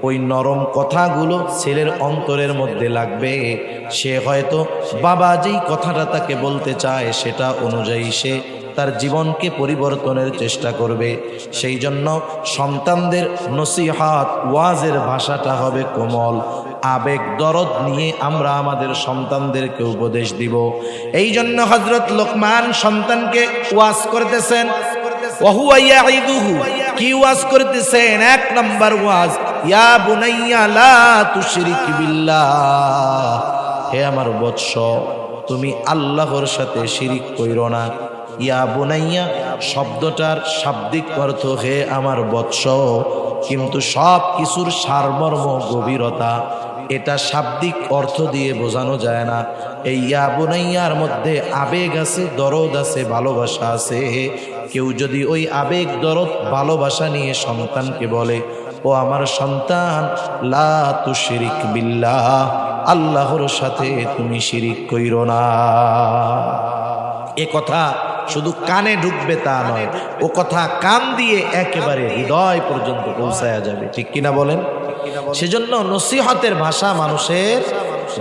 ওই নরম কথাগুলো ছেলের অন্তরের মধ্যে লাগবে। সে হয়তো বাবা যেই কথাটা তাকে বলতে চায় সেটা অনুযায়ী সে তার জীবনকে পরিবর্তনের চেষ্টা করবে। সেই জন্য সন্তানদের নসিহত ওয়াজের ভাষাটা হবে কোমল, আবেগ দরদ নিয়ে আমরা আমাদের সন্তানদেরকে উপদেশ দিব। এই জন্য হযরত লোকমান সন্তানকে ওয়াজ করতেছেন, ওয়াহুয়া ইয়াইদুহু, কি ওয়াজ করতেছেন? 1 নাম্বার ওয়াজ, ইয়া বুনাইয়া লা তুশরিক বিল্লাহ, হে আমার বৎস তুমি আল্লাহর সাথে শিরিক কইরো না। ইয়া বুনাইয়া শব্দটার শাব্দিক অর্থ হে আমার বৎস, কিন্তু সব কিছুর সারমর্ম গভীরতা এটা শাব্দিক অর্থ দিয়ে বোঝানো যায় না। এই ইয়া বুনাইয়ার মধ্যে আবেগ আছে, দরদ আছে, ভালোবাসা আছে। কেউ যদি ওই আবেগ দরদ ভালোবাসা নিয়ে সন্তানকে বলে ও আমার সন্তান লা তুশরিক বিল্লাহ, আল্লাহর সাথে তুমি শিরিক কইরো না, এ কথা শুধু কানে ঢুকবে তা নয়, ও কথা কান দিয়ে একেবারে হৃদয় পর্যন্ত পৌঁছায়া যাবে। ঠিক কিনা বলেন? সেজন্য নসিহতের ভাষা মানুষের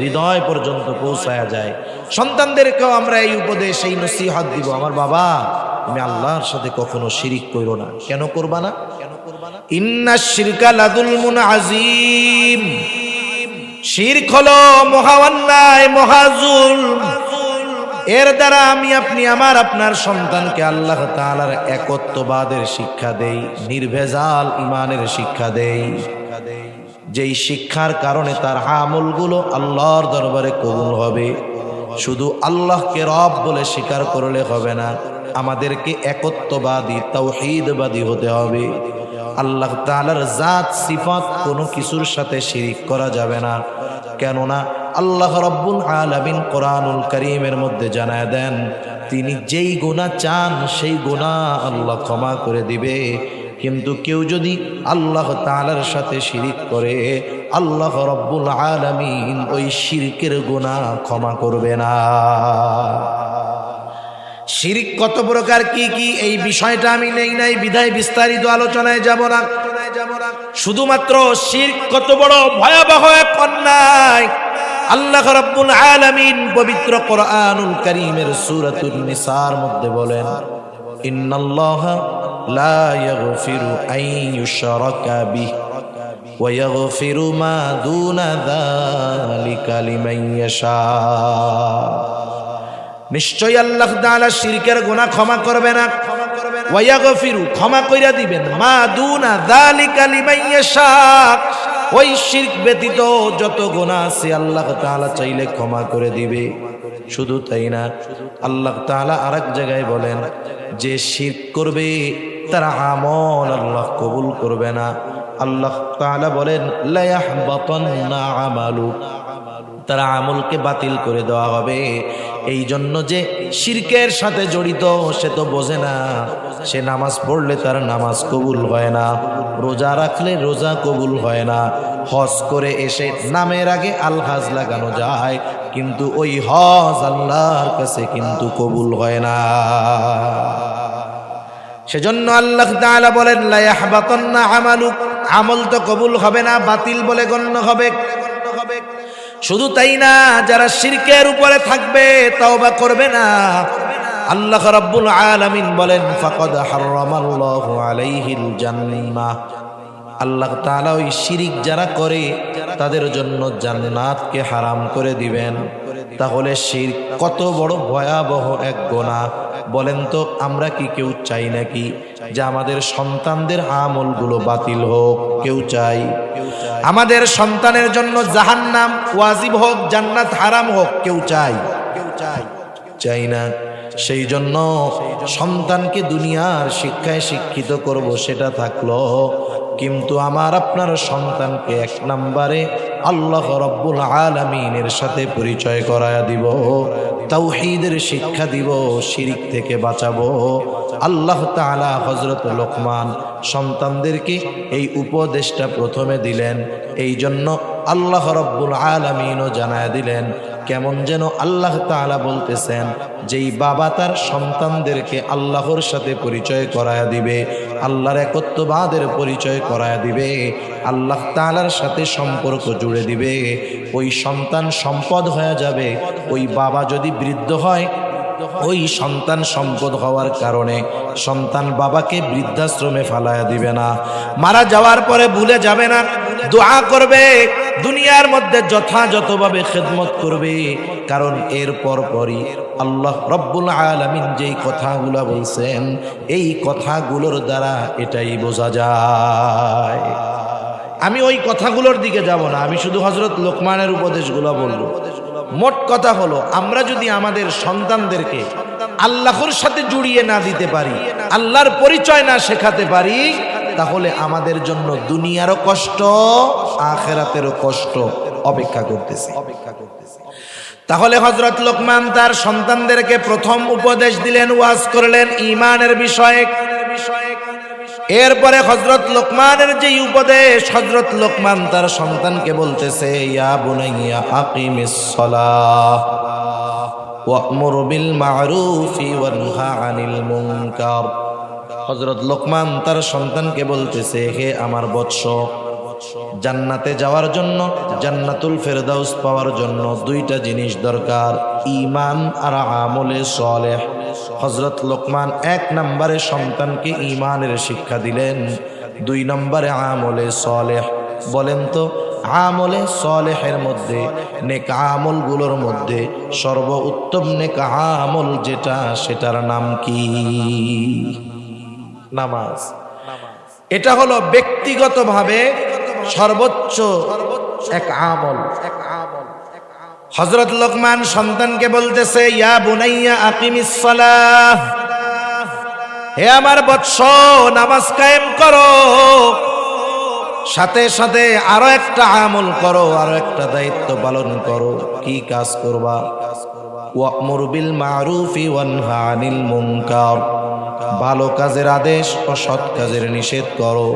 হৃদয় পর্যন্ত পৌঁছায়া যায়। সন্তানদেরকেও আমরা এই উপদেশ, এই নসিহত দিব, আমার বাবা তুমি আল্লাহর সাথে কখনো শিরিক কইরো না। কেন করবা না? ইন্নাশ শিরকা লাযুলমুন আযীম, শিরক হলো মহা অন্যায়, মহা জুলম। এর দ্বারা আমি আপনি আমার আপনার সন্তানকে আল্লাহ তাআলার একত্ববাদের শিক্ষা দেই, নির্ভেজাল ইমানের শিক্ষা দেই, যেই শিক্ষার কারণে তার আমলগুলো আল্লাহর দরবারে কবুল হবে। শুধু আল্লাহকে রব বলে স্বীকার করলে হবে না, আমাদেরকে একত্ববাদী, তাওহীদবাদী হতে হবে। আল্লাহ তাআলার জাত সিফাত কোনো কিছুর সাথে শিরিক করা যাবে না। কেননা আল্লাহ রাব্বুল আলামিন কোরআনুল কারীমের মধ্যে জানায় দেন তিনি যেই গুনাহ চান সেই গুনাহ আল্লাহ ক্ষমা করে দিবে। কিন্তু কেউ যদি আল্লাহ তাআলার সাথে শিরিক করে আল্লাহ রাব্বুল আলামিন ওই শিরকের গুনাহ ক্ষমা করবে না। শিরিক কত প্রকার, কি কি, এই বিষয়টা আমি নেই নাই বিধায় বিস্তারিত আলোচনায় যাব না। শুধুমাত্র শিরক কত বড় ভয়াবহ এক অন্যায় আল্লাহ রাব্বুল আলামিন পবিত্র কোরআনুল কারীমের সূরাতুন নিসার মধ্যে বলেন, ইন্নাল্লাহা লা ইয়াগফিরু আন ইউশরাকা বিহি ওয়া ইয়াগফিরু মা দুনা যালিকা লিমান ইয়াশা। নিশ্চয়ই আল্লাহ তাআলা শিরকের গুনাহ ক্ষমা করবে না, ওয়া ইয়াগফিরু ক্ষমা কইরা দিবেন, মা দুনা যালিকা লিমান ইয়াশা ওই শিরক ব্যতীত যত গুনাহ আছে আল্লাহ তাআলা চাইলে ক্ষমা করে দিবে। শুধু তাই না, আল্লাহ তাআলা আরেক জায়গায় বলেন যে শিরক করবে তার আমল আল্লাহ কবুল করবে না। আল্লাহ তাআলা বলেন লা ইয়াহবাতান্না আমালু, তার আমলকে বাতিল করে দেওয়া হবে। এই জন্য যে শিরকের সাথে জড়িত সে তো বোঝে না, সে নামাজ পড়লে তার নামাজ কবুল হয় না, রোজা রাখলে রোজা কবুল হয় না, হজ করে এসে নামের আগে আল হাজ লাগানো যায়, কিন্তু ওই হজ আল্লাহর কাছে কিন্তু কবুল হয় না। সেজন্য আল্লাহ তাআলা বলেন লা ইয়াহবাতান্না আমালুক, আমল তো কবুল হবে না, বাতিল বলে গণ্য হবে। শুধু তাই না, যারা শিরকের উপরে থাকবে তওবা করবে না, আল্লাহ রাব্বুল আলামিন বলেন ফাকাদ হারামাল্লাহু আলাইহিল জান্নাহ, আল্লাহ তাআলা ওই শিরক যারা করে তাদের জন্য জান্নাতকে হারাম করে দিবেন। তাহলে শিরক কত বড় ভয়াবহ এক গুনাহ বলেন তো। আমরা কি কেউ চাই নাকি যে আমাদের সন্তানদের আমলগুলো বাতিল হোক? কেউ চাই? আমাদের সন্তানের জন্য জাহান্নাম ওয়াজিব হোক, জান্নাত হারাম হোক? কেউ চাই? চাই না। সেই জন্য সন্তানকে দুনিয়ার শিক্ষায় শিক্ষিত করব সেটা থাকলো, কিন্তু আমার আপনার সন্তানকে এক নম্বরে আল্লাহ রাব্বুল আলামিনের সাথে পরিচয় করায়া দিব, তাওহীদের শিক্ষা দিব, শিরক থেকে বাঁচাবো। আল্লাহ তাআলা হযরত লোকমান সন্তানদেরকে এই উপদেশটা প্রথমে দিলেন। এই জন্য আল্লাহ রাব্বুল আলামিনও জানায়া দিলেন, কেমন যেন আল্লাহ তাআলা বলতেছেন যেই বাবা তার সন্তানদেরকে আল্লাহর সাথে পরিচয় করায়া দিবে, আল্লাহর একত্ববাদের পরিচয় করায়া দিবে, আল্লাহ তাআলার সাথে সম্পর্ক জুড়ে দিবে, ওই সন্তান সম্পদ হয়ে যাবে। ওই বাবা যদি বৃদ্ধ হয়, ওই সন্তান সম্পদ হওয়ার কারণে সন্তান বাবাকে বৃদ্ধাশ্রমে ফালায়া দিবে না, মারা যাওয়ার পরে ভুলে যাবে না, দোয়া করবে, দুনিয়ার মধ্যে যথাযথভাবে খেদমত করবে। কারণ এর পরই আল্লাহ রব্বুল আলামিন যেই কথাগুলো বলছেন, এই কথাগুলোর দ্বারা এটাই বোঝা যায়। আমি ওই কথাগুলোর দিকে যাব না, আমি শুধু হযরত লোকমানের উপদেশগুলো বলবো। মোট কথা হলো, আমরা যদি আমাদের সন্তানদেরকে আল্লাহর সাথে জুড়িয়ে না দিতে পারি, আল্লাহর পরিচয় না শেখাতে পারি, তাহলে আমাদের জন্য দুনিয়ারও কষ্ট, আখিরাতেরও কষ্ট অপেক্ষা করতেছে। তাহলে হযরত লোকমান তার সন্তানদেরকে প্রথম উপদেশ দিলেন, ওয়াজ করলেন ঈমানের বিষয়ে। এরপরে হযরত লোকমানের যে উপদেশ, হযরত লোকমান তার সন্তানকে বলতেছে, ইয়া বুনাইয়া আকিমিস সালাহ ওয়া'মুর বিল মা'রুফি ওয়ানহা আনিল মুনকার। হযরত লোকমান তার সন্তানকে বলতেছে, হে আমার বৎস, জান্নাতে যাওয়ার জন্য, জান্নাতুল ফেরদাউস পাওয়ার জন্য দুইটা জিনিস দরকার, ঈমান আর আমলে সালেহ। হযরত লোকমান এক নম্বরে সন্তানকে ঈমানের শিক্ষা দিলেন, দুই নম্বরে আমলে সালেহ। বলেন তো, আমলে সালেহের মধ্যে, নেক আমলগুলোর মধ্যে সর্বোত্তম নেক আমল যেটা, সেটার নাম কি? নামাজ। এটা হলো ব্যক্তিগতভাবে সর্বোচ্চ এক আমল। হযরত লোকমান সন্তানকে বলতেছে, ইয়া বুনাইয়া আকিমিস সালাহ, হে আমার বৎস, নামাজ কায়েম করো, সাথে সাথে আরো একটা আমল করো, আরো একটা দায়িত্ব পালন করো। কি কাজ করবা? ওয়া'মুর বিল মা'রুফি ওয়ানহা আনিল মুনকার, ভালো কাজের আদেশ ও সৎ কাজের নিষেধ করো।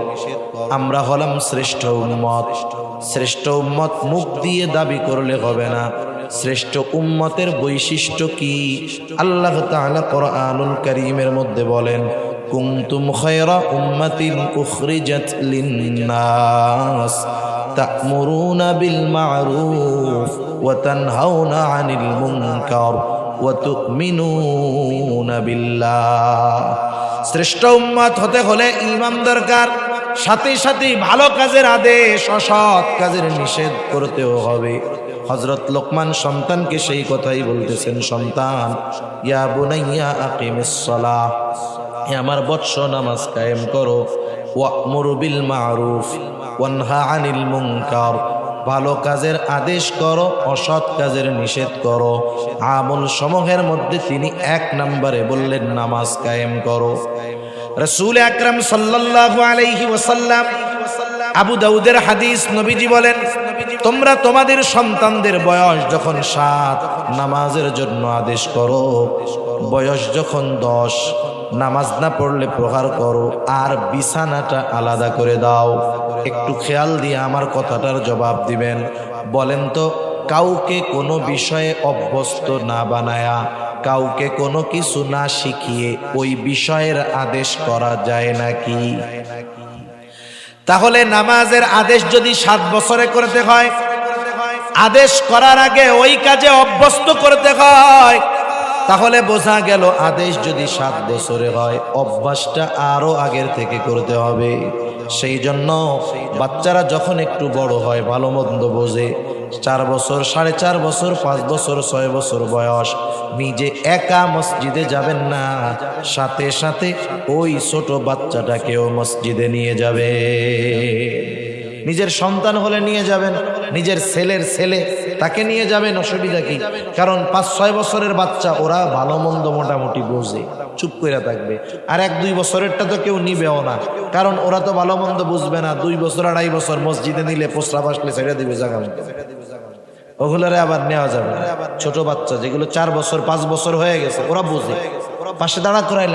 আমরা হলাম শ্রেষ্ঠ উম্মত। শ্রেষ্ঠ উম্মত মুখ দিয়ে দাবি করলে হবে না। শ্রেষ্ঠ উম্মতের বৈশিষ্ট্য কি? আল্লাহ তাআলা কোরআনুল কারীমের মধ্যে বলেন, কুনতুম খায়রা উম্মাতিন উখরিজাত লিন-নাস তা'মুরুনা বিল মা'রুফ ওয়া তানহাউনা আনিল মুনকার ওয়া তু'মিনুনা বিল্লাহ। শ্রেষ্ঠ উম্মত হতে হলে ঈমান দরকার, সাথে সাথে ভালো কাজের আদেশ, অসৎ কাজের নিষেধ করতেও হবে। হযরত লোকমান সন্তানকে সেই কথাই বলতেছেন, সন্তান, ইয়া বুনাইয়া আকিমিস সালাহ, হে আমার বৎস নামাজ কায়েম করো, ওয়া'মুরু বিল মা'রুফ ওয়ানহা আনিল মুনকার, ভালো কাজের আদেশ করো, অসৎ কাজের নিষেধ করো। আমল সমূহের মধ্যে তিনি 1 নম্বরে বললেন নামাজ কায়েম করো। রাসূল আকরাম সাল্লাল্লাহু আলাইহি ওয়াসাল্লাম, আবু দাউদের হাদিস, নবীজি বলেন, তোমরা তোমাদের সন্তানদের বয়স যখন 7 নামাজের জন্য আদেশ করো, বয়স যখন 10 নামাজ না পড়লে প্রহার করো, আর বিছানাটা আলাদা করে দাও। একটু খেয়াল দিয়ে আমার কথাটার জবাব দিবেন। বলেন তো, কাউকে কোনো বিষয়ে অভ্যস্ত না বানায়া, কাউকে কোনো কিছু না শিখিয়ে ওই বিষয়ের আদেশ করা যায় নাকি? তাহলে নামাজের আদেশ যদি 7 বছরে করতে হয়, আদেশ করার আগে ওই কাজে অভ্যস্ত করতে হয়, তাহলে বোঝা গেল আদেশ যদি 7 বছরে হয়, অভ্যাসটা আরো আগের থেকে করতে হবে। সেই জন্য বাচ্চারা যখন একটু বড় হয়, ভালো মন্দ বোঝে, 4 বছর, 4.5 বছর, 5 বছর, 6 বছর বয়স, নিজে একা মসজিদে যাবেন না, সাথে সাথে ওই ছোট বাচ্চাটাকেও মসজিদে নিয়ে যাবে। নিজের সন্তান হলে নিয়ে যাবেন, নিজের ছেলের ছেলে তাকে নিয়ে যাবেন, অসুবিধা কি? কারণ 5-6 বছরের বাচ্চা, ওরা ভালো মন্দ মোটামুটি বোঝে, চুপ করে থাকবে। আর 1-2 বছরেরটা তো কেউ নিবেও না, কারণ ওরা তো ভালো মন্দ বুঝবে না। 2 বছর 2.5 বছর মসজিদে নিলে প্রস্রাব আসলে ছেড়ে দিবে জায়গা মতো, ওগুলোরে আবার নেওয়া যাবে না। ছোট বাচ্চা যেগুলো 4 বছর 5 বছর হয়ে গেছে, ওরা বুঝে, পাশে দাঁড়া করাই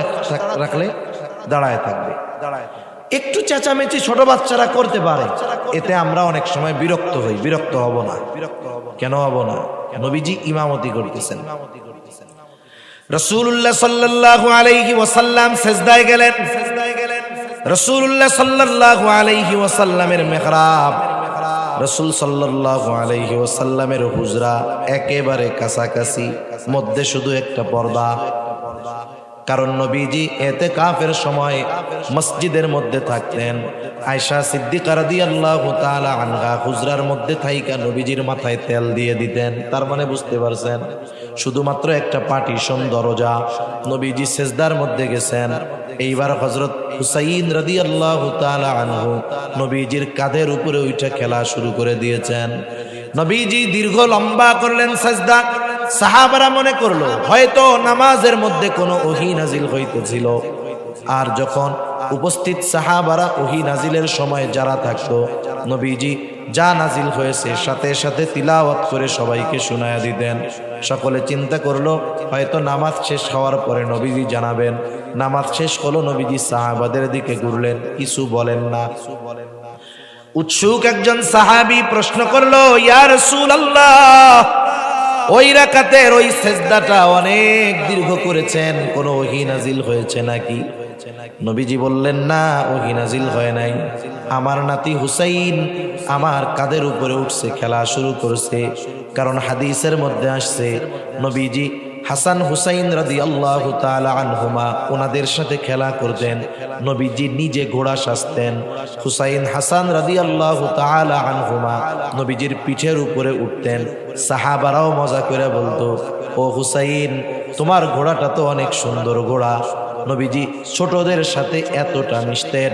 রাখলে দাঁড়ায় থাকবে। একটু চেঁচামেচি ছোট বাচ্চারা করতে পারে, এতে আমরা অনেক সময় বিরক্ত হই। বিরক্ত হব না, কেন হব না? নবীজি ইমামতি করতেছেন, রাসূলুল্লাহ সাল্লাল্লাহু আলাইহি ওয়াসাল্লাম সিজদায় গেলেন। রাসূলুল্লাহ সাল্লাল্লাহু আলাইহি ওয়াসাল্লামের মিহরাব, রাসূল সাল্লাল্লাহু আলাইহি ওয়াসাল্লামের হুজরা একেবারে কাছাকাছি, মধ্যে শুধু একটা পর্দা। কারণ নবীজি ইতিকাফের সময় মসজিদের মধ্যে থাকতেন। আয়েশা সিদ্দিকা রাদিয়াল্লাহু তাআলা আনহা হুজরার মধ্যে থাইকা নবীজির মাথায় তেল দিয়ে দিতেন। তার মানে বুঝতে পারছেন, শুধুমাত্র একটা পার্টিশন দরজা। নবীজি সিজদার মধ্যে গেছেন। এইবার হযরত হুসাইন রাদিয়াল্লাহু তাআলা আনহু নবীজির কাঁধের উপরে উঠে খেলা শুরু করে দিয়েছেন। নবীজি দীর্ঘ লম্বা করলেন সিজদা। সাহাবারা মনে করলো হয়তো নামাজের মধ্যে কোনো ওহী নাজিল হইতেছিল। আর যখন উপস্থিত সাহাবারা ওহী নাজিলের সময় যারা থাকতো, নবীজি যা নাজিল হয়েছে সাথে সাথে তিলাওয়াত করে সবাইকে শোনায়া দিতেন। সকলে চিন্তা করলো হয়তো নামাজ শেষ হওয়ার পরে নবীজি জানাবেন। নামাজ শেষ হলো, নবীজি সাহাবাদের দিকে ঘুরলেন, কিছু বলেন না। উৎসুক একজন সাহাবী প্রশ্ন করলো, ইয়া রাসূলুল্লাহ, ওই রাকাতের ওই সিজদাটা অনেক দীর্ঘ করেছেন, কোন ওহী নাজিল হয়েছে নাকি? নবীজি বললেন, না, ওহী নাজিল হয় নাই। আমার নাতি হুসাইন আমার কাঁধের উপরে উঠছে, খেলা শুরু করছে। কারণ হাদিসের মধ্যে আসছে নবীজি হাসান হুসাইন রাদিয়াল্লাহু তাআলা আনহুমা ওনাদের সাথে খেলা করতেন। নবীজি নিজে ঘোড়া সাজতেন। হুসাইন হাসান রাদিয়াল্লাহু তাআলা আনহুমা নবীজির পিঠের উপরে উঠতেন। সাহাবারাও মজা করে বলতো, ও হুসাইন, তোমার ঘোড়াটা তো অনেক সুন্দর ঘোড়া। নবীজি ছোটদের সাথে এতটা মিশতেন।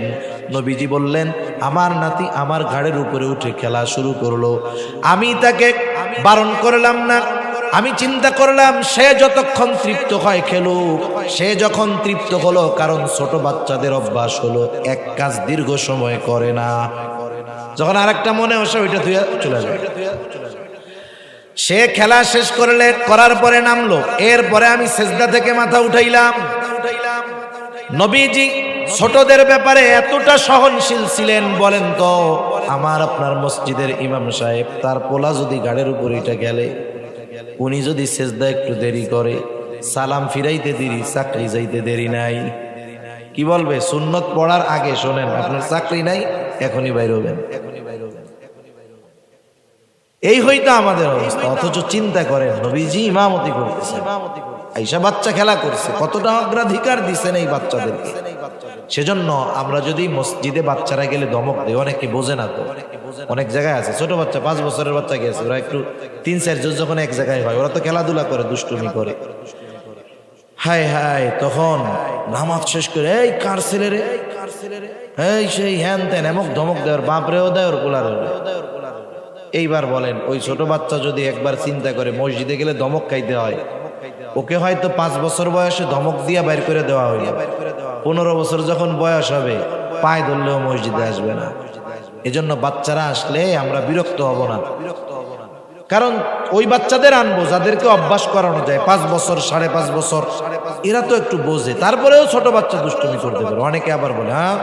নবীজি বললেন, আমার নাতি আমার ঘাড়ের উপরে উঠে খেলা শুরু করলো। আমি তাকে বারণ করলাম না। আমি চিন্তা করলাম সে যতক্ষণ তৃপ্ত হয় খেলুক। সে যখন তৃপ্ত হলো, কারণ ছোট বাচ্চাদের অভ্যাস হলো এক কাজ দীর্ঘ সময় করে না, যখন আরেকটা মনে আসে ওইটা ধুয়ে চলে যায়। সে খেলা শেষ করার পরে নামলো। এরপরে আমি সিজদা থেকে মাথা উঠাইলাম। নবীজি ছোটদের ব্যাপারে এতটা সহনশীল ছিলেন। বলেন তো, আমার আপনার মসজিদের ইমাম সাহেব, তার পোলা যদি গাড়ির উপর এটা গেলে, উনি যদি সিজদা একটু দেরি করে, সালাম ফিরাইতে দেরি, চাকরি যাইতে দেরি নাই, কি বলবে? সুন্নত পড়ার আগে শোনেন, আপনার চাকরি নাই, এখনই বাইর হবেন। এই হইতো আমাদের অবস্থা। অথচ চিন্তা করেন, নবীজি ইমামতি করতেছেন, আয়েশা বাচ্চা খেলা করছে, কতটা অগ্রাধিকার দিচ্ছেন এই বাচ্চাদেরকে। সেজন্য আমরা যদি মসজিদে বাচ্চারা গেলে ধমক দেয়, অনেকে বোঝে না। তো অনেক জায়গায় আছে ছোট বাচ্চা, 5 বছরের বাচ্চা গেছে, ওরা একটু 3-4 জন যখন এক জায়গায় হয়, ওরা তো খেলাধুলা করে, দুষ্টুমি করে। হায় হায়, তখন নামাজ শেষ করে এই কার ছেলে রে, এই সেই হ্যান ত্যান এমক ধমক দেওয়ার, বাপরেও দেয় ওর কোলারে। এইবার বলেন ওই ছোট বাচ্চা যদি একবার চিন্তা করে মসজিদে গেলে ধমক খাইতে হয়, ওকে হয়তো 5 বছর বয়সে ধমক দিয়া বাইর করে দেওয়া হইল, 15 বছর যখন বয়স হবে পায়ে ধরলেও মসজিদে আসবে না। এজন্য বাচ্চারা আসলে আমরা বিরক্ত হব না, কারণ ওই বাচ্চাদের আনবো যাদেরকে অভ্যাস করানো যায়। 5 বছর 5.5 বছর এরা তো একটু বোঝে, তারপরেও ছোট বাচ্চা দুষ্টুমি করতে পারে। অনেকে আবার বলে হ্যাঁ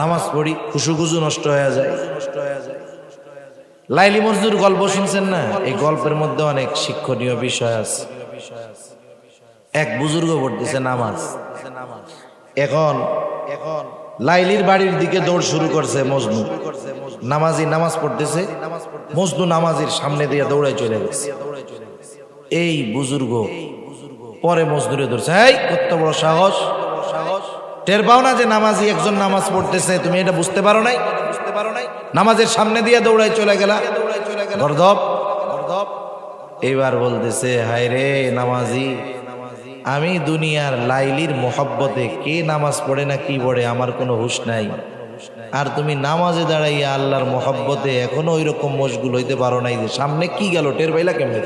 নামাজ পড়ি, খুশুখুজু নষ্ট হয়ে যায়। লাইলি মজনুর গল্প শুনছেন না? এই গল্পের মধ্যে অনেক শিক্ষণীয় বিষয় আছে। এক বুজুর্গ পড়তেছে নামাজ, এখন লাইলির বাড়ির দিকে দৌড় শুরু করছে মজনু। নামাজি নামাজ পড়তেছে, মজনু নামাজির সামনে দিয়ে দৌড়ায় চলে গেছে। এই বুজুর্গ পরে মজনুরে ধরছে, এই কত বড় সাহস, টের পাও না যে নামাজি একজন নামাজ পড়তেছে, তুমি এটা বুঝতে পারো নাই? নামাজের সামনে দিয়ে দৌড়ায় চলে গেলা, গর্দব। এইবার বলতেছে হায় রে নামাজি, আমি দুনিয়ার লাইলির মোহাব্বতে কে নামাজ পড়ে না কি পড়ে আমার কোনো হুঁশ নাই, আর তুমি নামাজে দাঁড়াইয়া আল্লাহর মোহাব্বতে এখনো ওই রকম মশগুল হইতে পারো নাই যে সামনে কি গেল টের পাইলা কেমনে?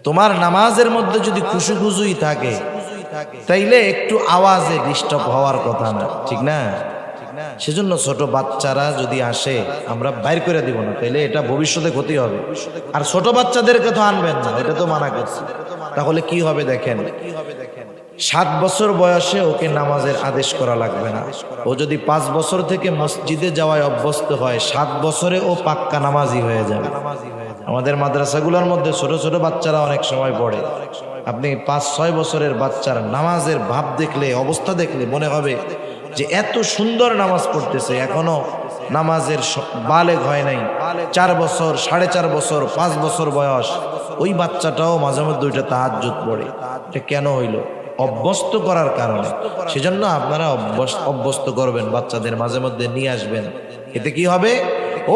তোমার নামাজের মধ্যে যদি খুশুখুজুই থাকে তাইলে একটু আওয়াজে ডিস্টার্ব হওয়ার কথা না, ঠিক না? সেজন্য ছোট বাচ্চারা যদি আসে আমরা বাইর করে দিব না, তাইলে এটা ভবিষ্যতে ক্ষতি হবে। আর ছোট বাচ্চাদেরকে তো আনবেন না, এটা তো মানা করছি। তাহলে কি হবে দেখেন, 7 বছর বয়সে ওকে নামাজের আদেশ করা লাগবে না। ও যদি 5 বছর থেকে মসজিদে যাওয়ায় অভ্যস্ত হয়, 7 বছরে ও পাক্কা নামাজি হয়ে যাবে। আমাদের মাদ্রাসাগুলোর মধ্যে ছোট ছোট বাচ্চারা অনেক সময় পড়ে, আপনি 5-6 বছরের বাচ্চার নামাজের ভাব দেখলে, অবস্থা দেখলে মনে হবে যে এত সুন্দর নামাজ পড়তেছে, এখনো নামাজের বালেগ হয় নাই। 4 বছর 4.5 বছর 5 বছর বয়স, ওই বাচ্চাটাও মাঝে মধ্যে ওইটা তাহাজ্জুদ পড়ে। এটা কেন হইল? অভ্যস্ত করার কারণে। সেজন্য আপনারা অভ্যস্ত করবেন, বাচ্চাদের মাঝে মধ্যে নিয়ে আসবেন। এতে কি হবে,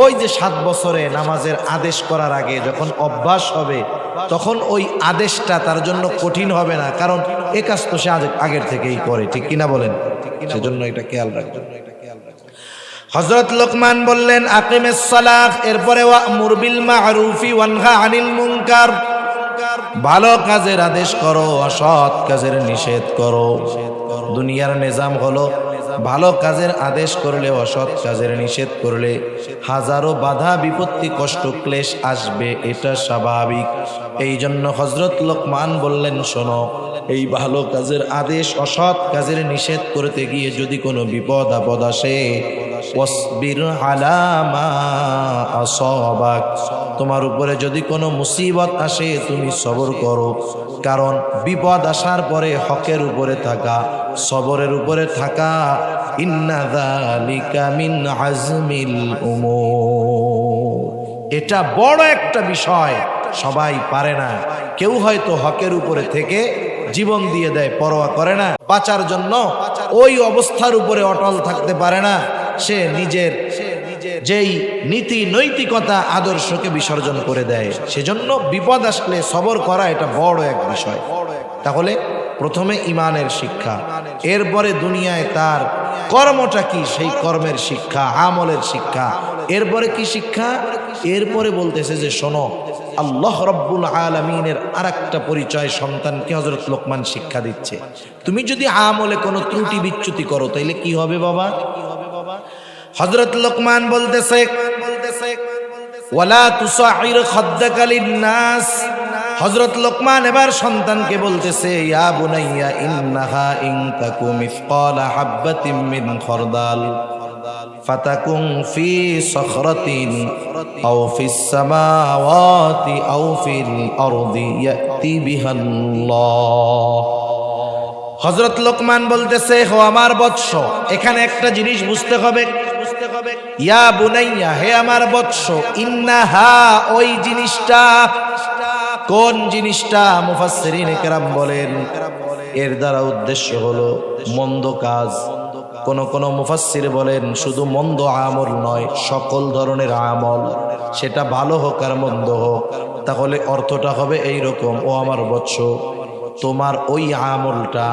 ওই যে 7 বছরে নামাজের আদেশ করার আগে যখন অভ্যাস হবে, তখন ওই আদেশটা তার জন্য কঠিন হবে না, কারণ এ কাজ তো সে আগের থেকেই করে, ঠিক কিনা বলেন? সেজন্য এটা খেয়াল রাখবেন। হযরত লোকমান বললেন আকিমিস সালাহ, এরপরে ওয়া'মুর বিল মা'রুফি ওয়ানহা আনিল মুনকার, ভালো কাজের আদেশ করো, অসৎ কাজের নিষেধ করো। দুনিয়ার নিজাম হলো ভালো কাজের আদেশ করলে, অসৎ কাজের নিষেধ করলে হাজারো বাধা বিপত্তি কষ্ট ক্লেশ আসবে, এটা স্বাভাবিক। এই জন্য হযরত লোকমান বললেন শোনো, এই ভালো কাজের আদেশ অসৎ কাজের নিষেধ করতে গিয়ে যদি কোনো বিপদ আপদ আসে, ওয়াসবির আলা মা আসাবাক, তোমার উপরে যদি কোনো মুসিবত আসে তুমি সবর করো, কারণ বিপদ আসার পরে হকের উপরে থাকা, সবরের উপরে থাকা, ইন্না যালিকা মিন আজমিল উমুর, এটা বড় একটা বিষয়, সবাই পারে না। কেউ হয়তো হকের উপরে থেকে জীবন দিয়ে দেয়, পরোয়া করে না, বাঁচার জন্য ওই অবস্থার উপরে অটল থাকতে পারে না, সে নিজের যেই নীতি নৈতিকতা আদর্শকে বিসর্জন করে দেয়। সেজন্য বিপদ আসলে সবর করা এটা বড় এক বিষয়। তাহলে প্রথমে ইমানের শিক্ষা, এরপরে দুনিয়ায় তার কর্মটা কি সেই কর্মের শিক্ষা, আমলের শিক্ষা। এরপরে কি শিক্ষা? এরপরে বলতেছে যে শোনো, আল্লাহ রাব্বুল আলামিনের আরেকটা পরিচয় সন্তানকে হযরত লোকমান শিক্ষা দিচ্ছে। তুমি যদি আমলে কোনো ত্রুটি বিচ্যুতি করো তাইলে কি হবে বাবা? হযরত লোকমান বলতেছে ওয়ালা তুসাইর খাদ্দাকা লিন-নাস। হযরত লোকমান এবার সন্তানকে বলতেছে ইয়া বুনাইয়া ইন্নাহা ইন তাকু মিসকালা হাববাতিন মিন খারদাল ফাতাকুন ফি সখরাতিন আও ফিস সামাওয়াতি আও ফিল আরদি ইয়াতি বিহাল্লাহ। হযরত লোকমান বলতেছে হো আমার বৎস, এখানে একটা জিনিস বুঝতে হবে, ইয়া বুনাইয়া, হে আমার বৎস, ইন্নাহা, ওই জিনিসটা। কোন জিনিসটা? মুফাসসিরিন কেরাম বলেন এর দ্বারা উদ্দেশ্য হলো মন্দ কাজ। কোন মুফাসসির বলেন শুধু মন্দ আমল নয়, সকল ধরনের আমল, সেটা ভালো হোক আর মন্দ হোক। তাহলে অর্থটা হবে এই রকম, ও আমার বৎস, তোমার ওই আমলটা,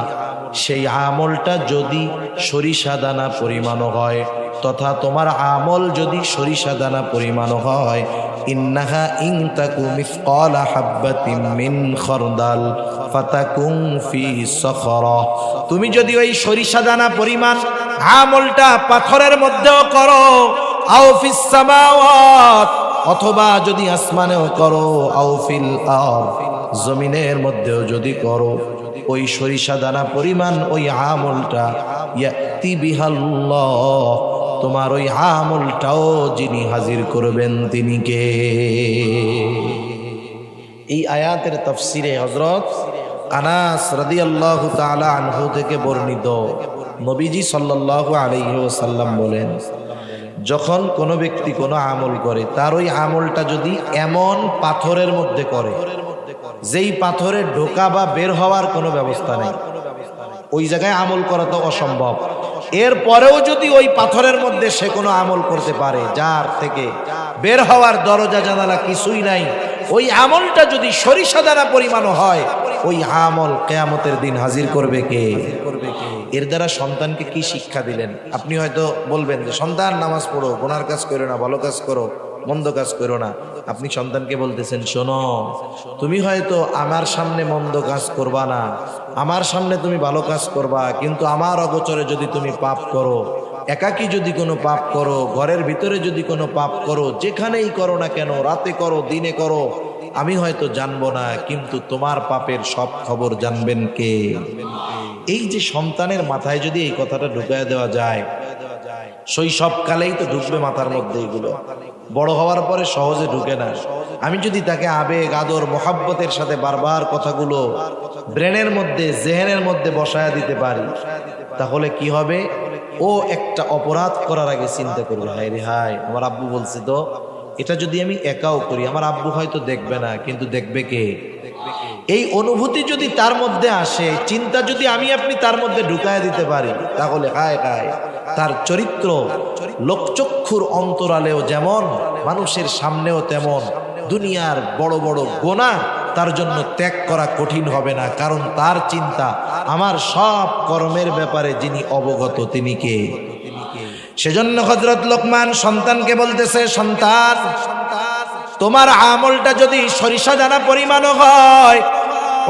সেই আমলটা যদি সরিষা দানা পরিমাণ হয়, তথা তোমার আমল যদি সরিষা দানা পরিমাণ হয়, ইন্নাহা ইন তাকু মিসকালা হাববাতিন মিন খারদাল ফাতাকুন ফি সখরা, তুমি যদি ওই সরিষা দানা পরিমাণ আমলটা পাথরের মধ্যেও করো, আও ফিস সামাওয়াত, অথবা যদি আসমানেও করো, আও ফিল আরদ, জমিনের মধ্যেও যদি করো, ওই সরিষা দানা পরিমাণ ওই আমলটা ইয়াতি বিহাল্লাহ, তোমার ওই আমলটাও যিনি হাজির করবেন তিনি কে? এই আয়াতের তাফসিরে হযরত আনাস রাদিয়াল্লাহু তাআলা আনহু থেকে বর্ণিত, নবীজি সাল্লাল্লাহু আলাইহি ওয়াসাল্লাম বলেন, যখন কোনো ব্যক্তি কোনো আমল করে, তার ওই আমলটা যদি এমন পাথরের মধ্যে করে যেই পাথরে ঢোকা বা বের হওয়ার কোনো ব্যবস্থা নেই, ওই জায়গায় আমল করা তো অসম্ভব, এরপরেও যদি ওই পাথরের মধ্যে সে কোনো আমল করতে পারে যার থেকে বের হওয়ার দরজা জানালা কিছুই নাই, ওই আমলটা যদি সরিষা দানা পরিমাণ হয়, ওই আমল কিয়ামতের দিন হাজির করবে কে? এর দ্বারা সন্তানকে কি শিক্ষা দিলেন? আপনি হয়তো বলবেন যে সন্তান নামাজ পড়ো, গুনার কাজ করো না, ভালো কাজ করো, মন্দ কাজ করো না। আপনি সন্তানকে বলতেছেন, শোনো, তুমি হয়তো আমার সামনে মন্দ কাজ করবা না, আমার সামনে তুমি ভালো কাজ করবা, কিন্তু আমার অগোচরে যদি তুমি পাপ করো, একাকী যদি কোনো পাপ করো, ঘরের ভিতরে যদি কোনো পাপ করো, যেখানেই করো না কেন, রাতে করো দিনে করো, আমি হয়তো জানবো না, কিন্তু তোমার পাপের সব খবর জানবেন কে? এই যে সন্তানের মাথায় যদি এই কথাটা ঢুকায় দেওয়া যায়, শৈশবকালেই তো ঢুকবে মাথার মধ্যে, এগুলো বড় হওয়ার পরে সহজে ঢুকে না। আমি যদি তাকে আবেগ, আদর, মোহাব্বতের সাথে বারবার কথাগুলো ব্রেনের মধ্যে, জেহেনের মধ্যে বসায়া দিতে পারি, তাহলে কি হবে? ও একটা অপরাধ করার আগে চিন্তা করবে, হায় রে হায়, আমার আব্বু বলছে তো, এটা যদি আমি একাও করি, আমার আব্বু হয়তো দেখবে না, কিন্তু দেখবে কে? এই অনুভূতি যদি তার মধ্যে আসে, চিন্তা যদি আমি আপনি তার মধ্যে ঢুকায় দিতে পারি, তাহলে হায় হায়, তার চরিত্র লোকচক্ষুর অন্তরালেও যেমন, মানুষের সামনেও তেমন, দুনিয়ার বড় বড় গুনাহ তার জন্য ত্যাগ করা কঠিন হবে না, কারণ তার চিন্তা আমার সব কর্মের ব্যাপারে যিনি অবগত তিনি কে? সেজন্য হযরত লোকমান সন্তানকে বলতেছে, সন্তান, তোমার আমলটা যদি সরিষা দানা পরিমাণ হয়,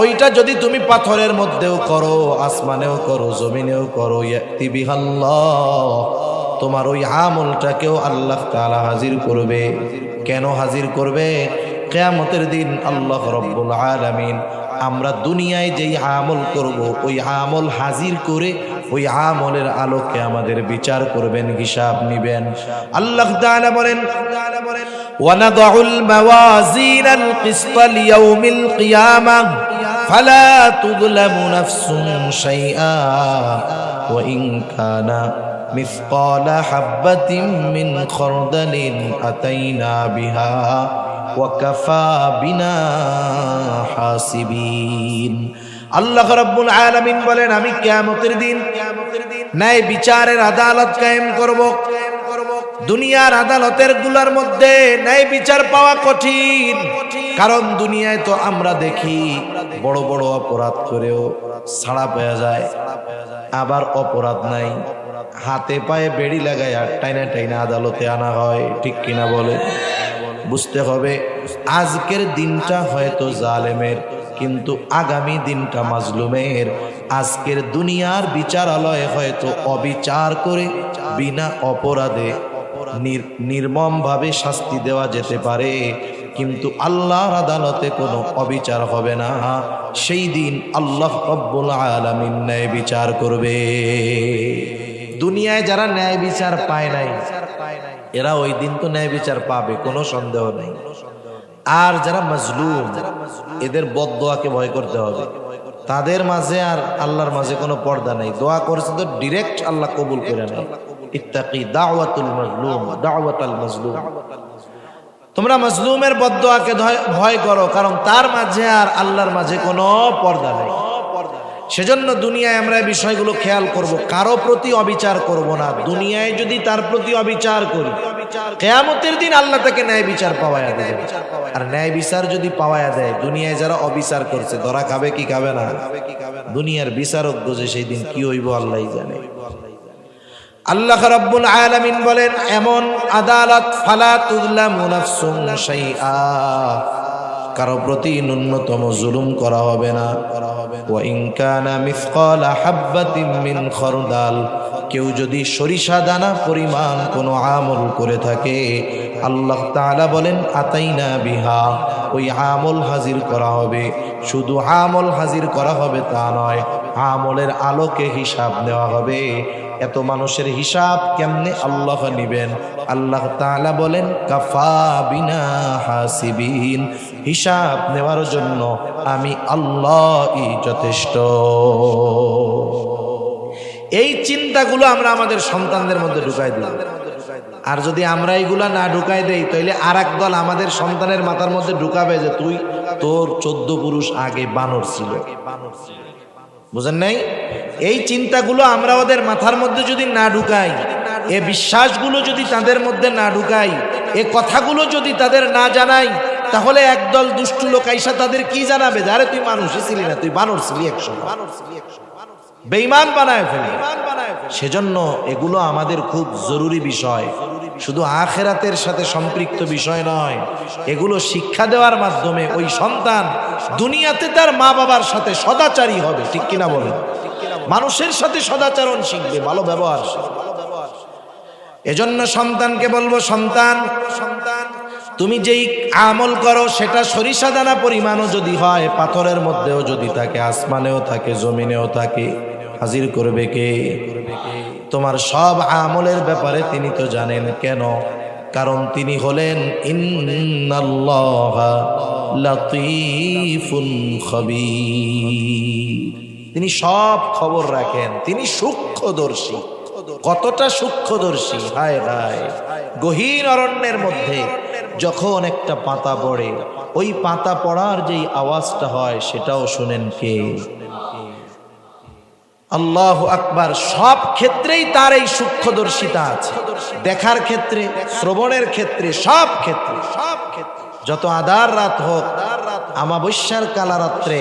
ওইটা যদি তুমি পাথরের মধ্যেও করো, আসমানেও করো, জমিনেও করো, ইয়াতি বিহাল্লাহ, তোমার ওই আমলটাকেও আল্লাহ তাআলা হাজির করবে। কেন হাজির করবে? কিয়ামতের দিন আল্লাহ রাব্বুল আলামিন আমরা দুনিয়ায় যেই আমল করব, ওই আমল হাজির করে ওই আমলের আলোকে আমাদের বিচার করবেন, হিসাব নিবেন। আল্লাহ তাআলা বলেন, ওয়ানাদউল মাওয়াজিনাল কিসতা লিয়াউমিল কিয়ামাহ ফালা তুযলামু নাফসুন শাইআ ওয়া ইন কানা মিসকালা হাববাতিন মিন খারদালিন আতাইনা বিহা ওয়া কাফা বিনা হাসিবিন। আল্লাহ রাব্বুল আলামিন বলেন, আমি কিয়ামতের দিন ন্যায় বিচারের আদালত কায়েম করব। দুনিয়ার আদালতের গুলার মধ্যে ন্যায় বিচার পাওয়া কঠিন, কারণ দুনিয়ায় তো আমরা দেখি বড় বড় অপরাধ করেও ছাড়া পাওয়া যায়, আবার অপরাধ নাই, হাতে পায়ে বেড়ি লাগায় আর টাইনা টাইনা আদালতে আনা হয়, ঠিক কিনা বলে? বুঝতে হবে, আজকের দিনটা হয়তো জালেমের, কিন্তু আগামী দিনটা মাজলুমের। আজকের দুনিয়ার বিচারালয়ে হয়তো অবিচার করে বিনা অপরাধে নির্মমভাবে শাস্তি দেওয়া যেতে পারে, কিন্তু আল্লাহর আদালতে কোনো অবিচার হবে না। সেই দিন আল্লাহ রাব্বুল আলামিন ন্যায় বিচার করবে। দুনিয়ায় যারা ন্যায় বিচার পায় নাই, এরা ওই দিন তো ন্যায় বিচার পাবে, কোনো সন্দেহ নেই। আর যারা মাজলুম, এদের বদদোয়াকে ভয় করতে হবে। তাদের মাঝে আর আল্লাহর মাঝে কোনো পর্দা নাই, দোয়া করছে তো ডিরেক্ট আল্লাহ কবুল করে নেয়। ইত্তাকি দাওয়াতুল মাজলুম, দাওয়াতাল মাজলুম। তোমরা মাজলুমের বদদোয়াকে ভয় করো, কারণ তার মাঝে আর আল্লাহর মাঝে কোনো পর্দা নেই। সেজন্য দুনিয়ায় আমরা এই বিষয়গুলো খেয়াল করব, কারো প্রতি অবিচার করব না। দুনিয়ায় যদি তার প্রতি অবিচার করি, কিয়ামতের দিন আল্লাহ তাকে ন্যায় বিচার পাওয়ায়া দেবে। আর ন্যায় বিচার যদি পাওয়ায়া দেয়, দুনিয়ায় যারা অবিচার করছে ধরা খাবে কি খাবে না? দুনিয়ার বিচারক যে সেই দিন কি হইব আল্লাহই জানে। আল্লাহ রাব্বুল আলামিন বলেন, এমন আদালত ফালা তুযলামু নাফসুন শাইআ, কারো প্রতি ন্যূনতম জুলুম করা হবে না। ওয়া ইন কানা মিসকালা হাববাতিন মিন খারদাল, কেউ যদি সরিষা দানা পরিমাণ কোনো আমল করে থাকে, আল্লাহ তাআলা বলেন আতাইনা বিহা, ওই আমল হাজির করা হবে। শুধু আমল হাজির করা হবে তা নয়, আমলের আলোকে হিসাব নেওয়া হবে। এত মানুষের হিসাব কেমনে আল্লাহ নিবেন? আল্লাহ তাআলা বলেন কাফা বিনা হাসিবিন, হিসাব নেওয়ার জন্য আমি আল্লাহই যথেষ্ট। এই চিন্তাগুলো আমরা আমাদের সন্তানদের মধ্যে ঢুকাই দিই। আর যদি আমরা এইগুলা না ঢুকাই দেই, তাহলে আর এক দল আমাদের সন্তানের মাথার মধ্যে ঢুকাবে যে তোর 14 পুরুষ আগে বানর ছিল। বুঝেন নাই? এই চিন্তাগুলো আমরা ওদের মাথার মধ্যে যদি না ঢুকাই, এ বিশ্বাসগুলো যদি তাদের মধ্যে না ঢুকাই, এ কথাগুলো যদি তাদের না জানাই, তাহলে একদল দুষ্টু লোক আইসা তাদের কি জানাবে? আরে তুই মানুষই ছিলি না, তুই বানর ছিলি একসময়, বেঈমান বানায় ফেলে। সেজন্য এগুলো আমাদের খুব জরুরি বিষয়, শুধু আখিরাতের সাথে সম্পৃক্ত বিষয় নয়। এগুলো শিক্ষা দেওয়ার মাধ্যমে ওই সন্তান দুনিয়াতে তার মা বাবার সাথে সদাচারী হবে, ঠিক কিনা বলেন? মানুষের সাথে সদাচরণ শিখবে, ভালো ব্যবহার শিখবে। এজন্য সন্তানকে বলবো, সন্তান তুমি যেই আমল করো সেটা সরিষা দানা পরিমাণও যদি হয়, পাথরের মধ্যেও যদি থাকে, আসমানেও থাকে, জমিনেও থাকে, হাজির করবে কে? তোমার সব আমলের ব্যাপারে তিনি তো জানেন। কেন? কারণ তিনি হলেন ইন্নাল্লাহা লাতীফুন খাবীর, তিনি সব খবর রাখেন, তিনি সূক্ষ্মদর্শী। কতটা সূক্ষ্মদর্শী! হায় হায়, গহীন অরণ্যের মধ্যে যখন একটা পাতা পড়ে, ওই পাতা পড়ার যেই আওয়াজটা হয় সেটাও শুনেন কে? আল্লাহু আকবার। সব ক্ষেত্রেই তার এই সূক্ষ্মদর্শিতা আছে, দেখার ক্ষেত্রে, শ্রবণের ক্ষেত্রে, সব ক্ষেত্রে। যত আধার রাত হোক, আমাবস্যার কালা রাত্রে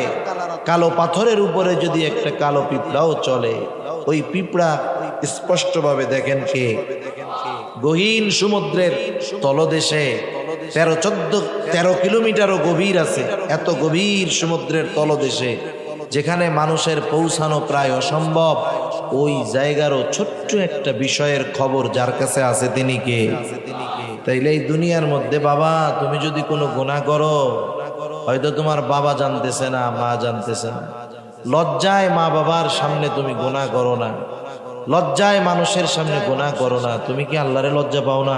কালো পাথরের উপরে যদি একটা কালো পিঁপড়াও চলে, ওই পিঁপড়া স্পষ্টভাবে দেখেন কে? গহীন সমুদ্রের তলদেশে 13 কিলোমিটারও গভীর আছে, এত গভীর সমুদ্রের তলদেশে যেখানে মানুষের পৌঁছানো প্রায় অসম্ভব, ওই জায়গারও ছোট্ট একটা বিষয়ের খবর যার কাছে আছে তিনি কে? তাইলে এই দুনিয়ার মধ্যে বাবা তুমি যদি কোনো গুনাহ করো, হয়তো তোমার বাবা জানতেছে না, মা জানতেছে না, লজ্জায় মা বাবার সামনে তুমি গুনাহ করো না, লজ্জায় মানুষের সামনে গুনাহ করো না, তুমি কি আল্লাহরে লজ্জা পাও না?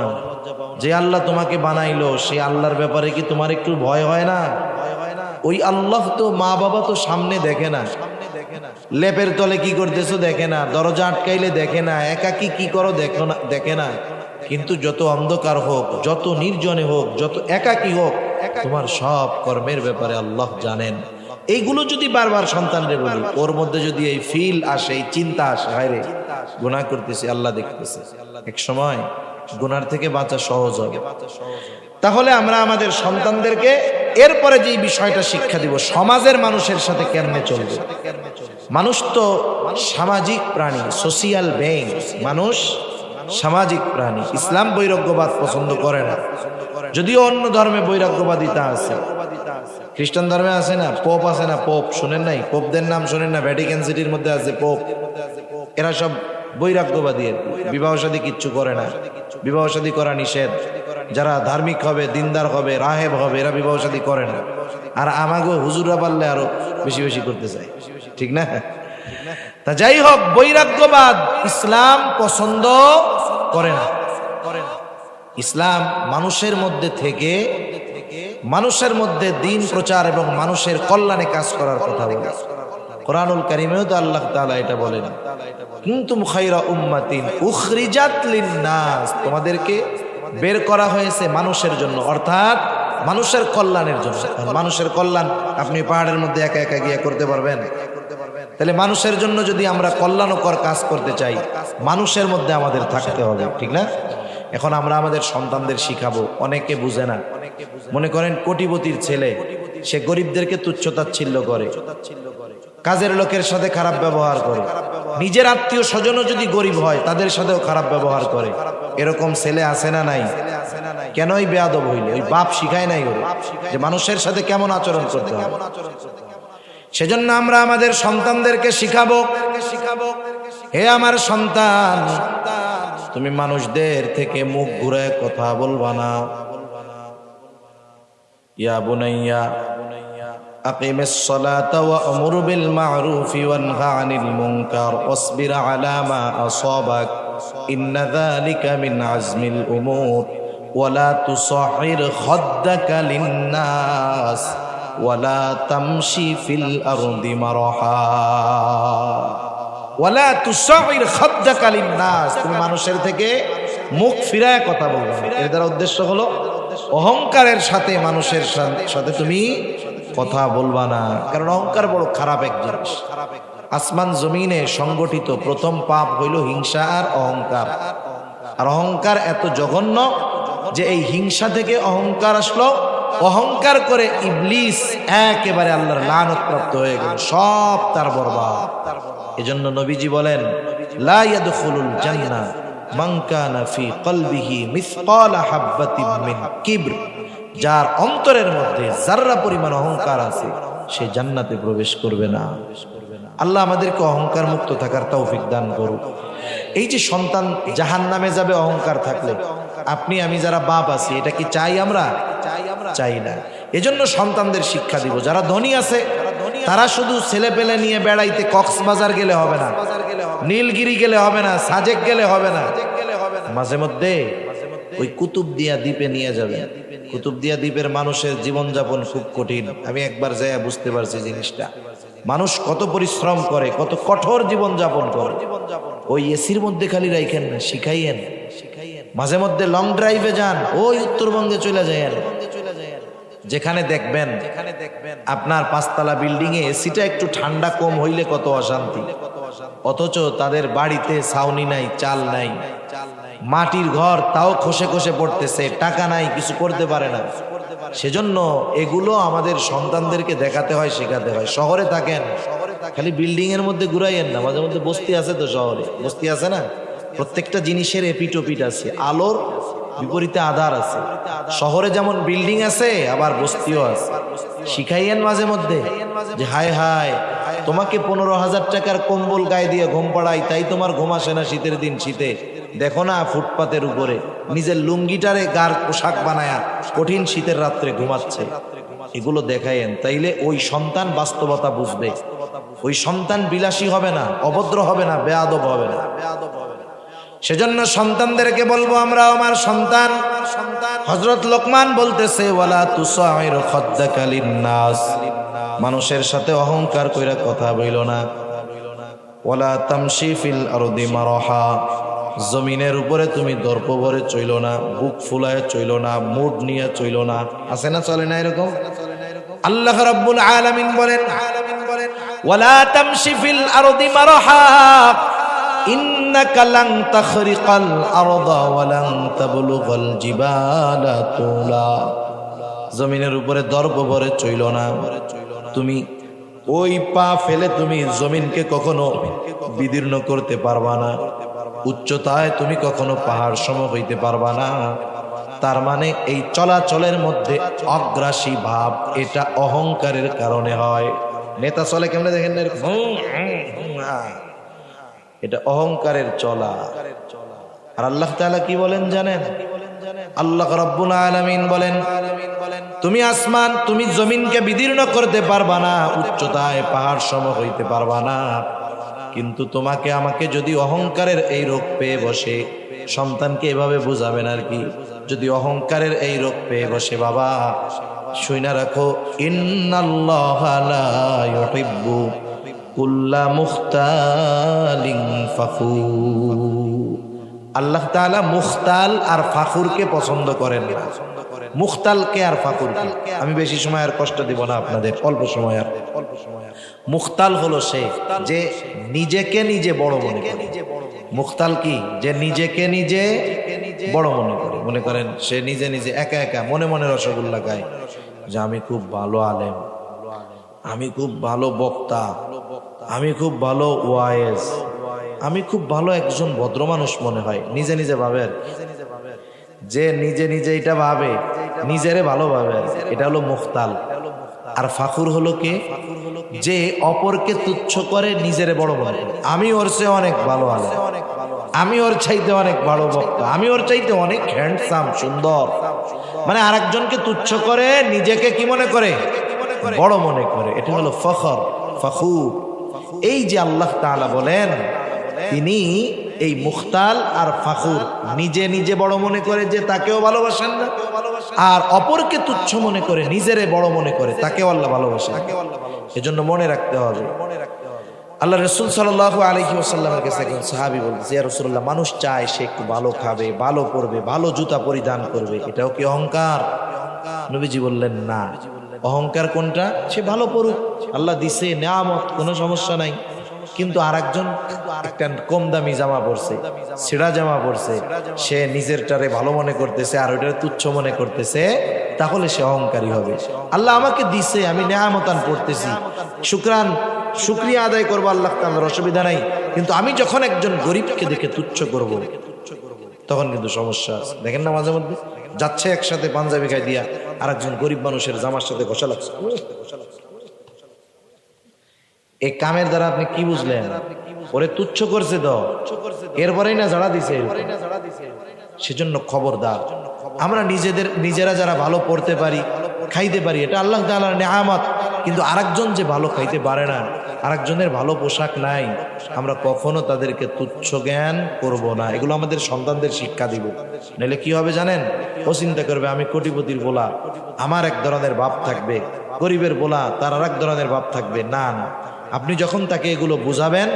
যে আল্লাহ তোমাকে বানাইলো সেই আল্লাহর ব্যাপারে কি তোমার একটু ভয় হয় না? ওই আল্লাহ তো মা বাবা তো সামনে দেখে না, লেপের তলে কি করতেছো দেখে না, দরজা আটকাইলে দেখে না, একাকি কি করো দেখে না। কিন্তু যত অন্ধকার হোক, যত নির্জনে হোক, যত একাকি হোক, তোমার সব কর্মের ব্যাপারে আল্লাহ জানেন। এইগুলো যদি বারবার সন্তানরে বলি, ওর মধ্যে যদি এই ফিল আসে, এই চিন্তা আসে, হায়রে গুনাহ করতেছি, আল্লাহ দেখতেছে, এক সময় গুনার থেকে বাঁচা সহজ হবে। তাহলে আমরা আমাদের সন্তানদেরকে এরপরে যে বিষয়টা শিক্ষা দিব, সমাজের মানুষের সাথে কেমনে চলবে। মানুষ তো সামাজিক প্রাণী, সোশিয়াল বেইং, মানুষ সামাজিক প্রাণী। ইসলাম বৈরাগ্যবাদ পছন্দ করে না, যদিও অন্য ধর্মে বৈরাগ্যবাদিতা আছে। খ্রিস্টান ধর্মে আছে না, পোপ আছে না, পোপ শোনেন নাই? পোপদের নাম শোনেন না? ভ্যাটিকান সিটির মধ্যে আছে পোপ। এরা সব বৈরাগ্যবাদী, বিবাহ শাদী কিচ্ছু করে না, বিবাহ শাদী করা নিষেধ। যারা ধার্মিক হবে, দিনদার হবে, রাহেব হবে, এরা বিবাহ শাদী করে না। আর আমাগো হুজুররা পারলে আরো বেশি বেশি করতে চায়, ঠিক না? তা যাই হোক, বৈরাগ্যবাদ ইসলাম পছন্দ করে না। ইসলাম মানুষের মধ্যে থেকে মানুষের মধ্যে দিন প্রচার এবং মানুষের কল্যাণে কাজ করার কথা বলে। কোরআনুল কারীমেও তো আল্লাহ তাআলা এটা বলেন, কুনতুম খায়রা উম্মাতিন উখরিজাত লিন-নাস, তোমাদেরকে বের করা হয়েছে মানুষের জন্য, অর্থাৎ মানুষের কল্যাণের জন্য। মানুষের কল্যাণ আপনি পাহাড়ের মধ্যে একা একা গিয়ে করতে পারবেন? তাহলে মানুষের জন্য যদি আমরা কল্যাণকর কাজ করতে চাই, মানুষের মধ্যে আমাদের থাকতে হবে, ঠিক না? এখন আমরা আমাদের সন্তানদের শিখাবো, অনেকে বুঝে না। মনে করেন কোটিপতির ছেলে, সে গরিবদেরকে তুচ্ছতাচ্ছিল্য করে, কাজের লোকের সাথে খারাপ ব্যবহার করে, নিজের আত্মীয় স্বজনও যদি গরিব হয় তাদের সাথেও খারাপ ব্যবহার করে। এরকম ছেলে আছে না নাই? কেনই বেয়াদব হইল? ওই বাপ শিখায় নাই ওরে যে মানুষের সাথে কেমন আচরণ করতে হবে। সেজন্য আমরা আমাদের সন্তানদেরকে শিখাবো, হে আমার সন্তান, তুমি মানুষদের থেকে মুখ ঘুরে কথা বলবা না। ইয়া বুনাইয়া আকিমিস সালাতা ওয়া'মুর বিল মা'রুফি ওয়ানহা আনিল মুনকার ওয়াসবির আলা মা আসাবাক ইন্না যালিকা মিন আজমিল উমুর ওয়ালা তুসাহির খাদ্দাকা লিন-নাস ওয়ালা তামশি ফিল আরদি মারহা ওয়ালা তুসাহির খাদ্দাকা লিন-নাস। তুমি মানুষের থেকে মুখ ফিরায় কথা বলবে না। এর দ্বারা উদ্দেশ্য হলো অহংকারের সাথে মানুষের সাথে তুমি কথা বলবা না, কারণ অহংকার বড় খারাপ এক জিনিস। আসমান জমিনে সংগঠিত প্রথম পাপ হইল হিংসা আর অহংকার। আর অহংকার এত জঘন্য যে এই হিংসা থেকে অহংকার আসলো, অহংকার করে ইবলিস একেবারে আল্লাহর লানত প্রাপ্ত হয়ে গেল, সব তার বরবাদ। এজন্য নবীজি বলেন, লা ইয়াদখুলুল জান্নাহ মান কানা ফি কলবিহি মিসকালা হাববাতিন মিন কিবর। যার অন্তরের মধ্যে যাররা পরিমাণ অহংকার আছে সে জান্নাতে প্রবেশ করবে না। আল্লাহ আমাদেরকে অহংকার মুক্ত থাকার তৌফিক দান করুক। এই যে সন্তান জাহান্নামে যাবে অহংকার থাকলে, আপনি আমি যারা বাপ আছি এটা কি চাই? আমরা চাই না। এজন্য সন্তানদের শিক্ষা দিব। যারা ধনী আছে তারা শুধু ছেলে পেলে নিয়ে বেড়াইতে কক্সবাজার গেলে হবে না, নীলগিরি গেলে হবে না, সাজেক গেলে হবে না, মাঝে মধ্যে ওই কুতুবদিয়া দ্বীপে নিয়ে যাবে। কুতুবদিয়া দ্বীপের মানুষের জীবনযাপন খুব কঠিন। আমি একবার যাইয়া বুঝতে পারছি জিনিসটা। মানুষ কত পরিশ্রম করে, কত কঠোর জীবনযাপন করে। ওই এসির মধ্যে খালি রাইখেন না, শিখাইয়েন। মাঝে মধ্যে লং ড্রাইভে যান, ওই উত্তরবঙ্গে চলে যাইয়েন, যেখানে দেখবেন আপনার 5 তলা বিল্ডিং এ এসিটা একটু ঠান্ডা কম হইলে কত অশান্তি, অথচ তাদের বাড়িতে ছাউনি নাই, চাল নাই, মাটির ঘর তাও খসে খসে পড়তেছে, টাকা নাই, কিছু করতে পারে না। সেজন্য এগুলো আমাদের সন্তানদেরকে দেখাতে হয়, শেখাতে হয়। শহরে থাকেন, খালি বিল্ডিং এর মধ্যে ঘুরাইয়েন না, মাঝে মধ্যে বস্তি আছে তো, শহরে বস্তি আছে না, প্রত্যেকটা জিনিসের এপিটোপিট আছে, আলোর বিপরীতে আধার আছে। শহরে যেমন বিল্ডিং আছে আবার বস্তিও আছে। শিখাইয়েন মাঝে মধ্যে যে হায় হায়, তোমাকে 15,000 টাকার কম্বল গায়ে দিয়ে ঘুম পাড়াই, তাই তোমার ঘুম আসে না শীতের দিন। শীতে দেখো না ফুটপাতের উপরে নিজের লুঙ্গিটারে গার পোশাক বানায়া কঠিন শীতের রাত্রে ঘুমাচ্ছে। এগুলো দেখায়েন, তাইলে ওই সন্তান বাস্তবতা বুঝবে। ওই সন্তান বিলাসী হবে না, অভদ্র হবে না, বেয়াদব হবে না। সেজন্য সন্তানদেরকে বলবো, আমরা আমার সন্তান, হযরত লোকমান বলতেছে, ওয়ালা তুসাইর খাদ্দাকা লিন-নাস, মানুষের সাথে অহংকার কইরা কথা বইল না। ওয়ালা তামশি ফিল আরদি মারহা, জমিনের উপরে তুমি দর্প ভরে চইল না, বুক ফুলায় চইল না, মুড নিয়ে চইল না। আছে না, চলে না এরকম? আল্লাহ রাব্বুল আলামিন বলেন, ওয়ালা তামশি ফিল আরদি মারহা ইন্নাকা লান তাখরিকাল আরদা ওয়া লান তাবলুগাল জিবালা তুলা। জমিনের উপরে দর্প ভরে চইল না, তুমি ওই পা ফেলে তুমি জমিনকে কখনো বিদীর্ণ করতে পারবা না, উচ্চতায় তুমি কখনো পাহাড় সম হইতে পারবা না। তার মানে এই চলাচলের মধ্যে অগ্রাসী ভাব, এটা অহংকারের কারণে হয়। নেতা চলে কেমনে দেখেন না, এটা অহংকারের চলা। আর আল্লাহ তাআলা কি বলেন জানেন? আল্লাহ রাব্বুল আলামিন বলেন, তুমি আসমান, তুমি জমিনকে বিদীর্ণ করতে পারবা না, উচ্চতায় পাহাড় সম হইতে পারবা না, কিন্তু তোমাকে আমাকে যদি অহংকারের এই রোগ পেয়ে বসে, সন্তানকে এভাবে বুঝাবেন আর কি, যদি অহংকারের এই রোগ পেয়ে বসে, বাবা শুইনা রাখো, ইন্নাল্লাহা লা ইউহিব্বু কুল্লা মুখতালিন ফাখুর। আল্লাহ তাআলা মুখতাল আর ফাখুরকে পছন্দ করেন না। মুখতালকে আর ফাখুরকে আমি বেশি সময় আর কষ্ট দিব না আপনাদের, অল্প সময় আর। মুখতাল হলো সে যে নিজেকে নিজে বড় মনে করে। মুখতাল কি? যে নিজেকে নিজে বড় মনে করে, মনে করেন সে নিজে নিজে একা একা মনে মনে রসগোল্লা গায় যে আমি খুব ভালো আলেম, আমি খুব ভালো বক্তা, আমি খুব ভালো ওয়াইজ, আমি খুব ভালো একজন ভদ্র মানুষ মনে হয়। নিজে নিজে ভাবে, যে নিজে নিজে এটা ভাবে, নিজেরে ভালো ভাবে, এটা হলো মুখতাল। আর ফাখুর হলো কে? যে অপরকে তুচ্ছ করে নিজেরে বড় মনে করে। আমি ওর চেয়ে অনেক ভালো আলেম, আমি ওর চাইতে অনেক ভালো বক্তা, আমি ওর চাইতে অনেক হ্যান্ডসাম, সুন্দর। মানে আরেকজনকে তুচ্ছ করে নিজেকে কি মনে করে? বড় মনে করে। এটা হলো ফখর, ফাখুর। এই যে আল্লাহ তাআলা বলেন, তিনি এই মুখতাল আর ফাখুর, নিজে নিজে বড় মনে করে যে তাকেও ভালোবাসেন না, আর অপরকে তুচ্ছ মনে করে নিজেরে বড় মনে করে তাকেও আল্লাহ ভালোবাসেন। এজন্য মনে রাখতে হবে। আল্লাহ রাসূল সাল্লাল্লাহু আলাইহি ওয়াসাল্লামের কাছে একজন সাহাবী বলতেছে, ইয়া রাসূলুল্লাহ, মানুষ চায় সে একটু ভালো খাবে, ভালো পরবে, ভালো জুতা পরিধান করবে, এটাও কি অহংকার? নবীজি বললেন না। অহংকার কোনটা? সে ভালো পড়ুক, আল্লাহ দিছে নিয়ামত, কোনো সমস্যা নাই। কিন্তু আরেকজন একটা কম দামি জামা পরছে, ছেঁড়া জামা পরছে, সে নিজেরটারে ভালো মনে করতেছে আর ওইটারে তুচ্ছ মনে করতেছে, তাহলে সে অহংকারী হবে। আল্লাহ আমাকে দিছে, আমি নিয়ামতান পড়তেছি, শুকরিয়া আদায় করবো আল্লাহ তাআলার, অসুবিধা নাই। কিন্তু আমি যখন একজন গরিবকে দেখে তুচ্ছ করব, তখন কিন্তু সমস্যা আছে। দেখেন না, মাঝে মধ্যে যাচ্ছে একসাথে পাঞ্জাবি গায়ে দিয়া আর একজন গরিব মানুষের জামার সাথে ঘষা লাগছে। এই কামের দ্বারা আপনি কি বুঝলেন? ওরে তুচ্ছ করছে তো, এরপরেই না ঝাড়া দিছে। সেজন্য খবরদার, আমরা নিজেরা যারা ভালো পড়তে পারি, খাইতে পারি, এটা আল্লাহ তাআলার নিয়ামত। কিন্তু আরেকজন যে ভালো খাইতে পারে না, আরেকজনের ভালো পোশাক নাই, আমরা কখনো তাদেরকে তুচ্ছ জ্ঞান করব না। এগুলো আমাদের সন্তানদের শিক্ষা দিব। নাহলে কি হবে জানেন? ও চিন্তা করবে আমি কোটিপতির বোলা, আমার এক ধরনের ভাব থাকবে, গরিবের বোলা তার আর এক ধরনের ভাব থাকবে। না না, আপনি যখন তাকে এগুলো বুঝাবেন,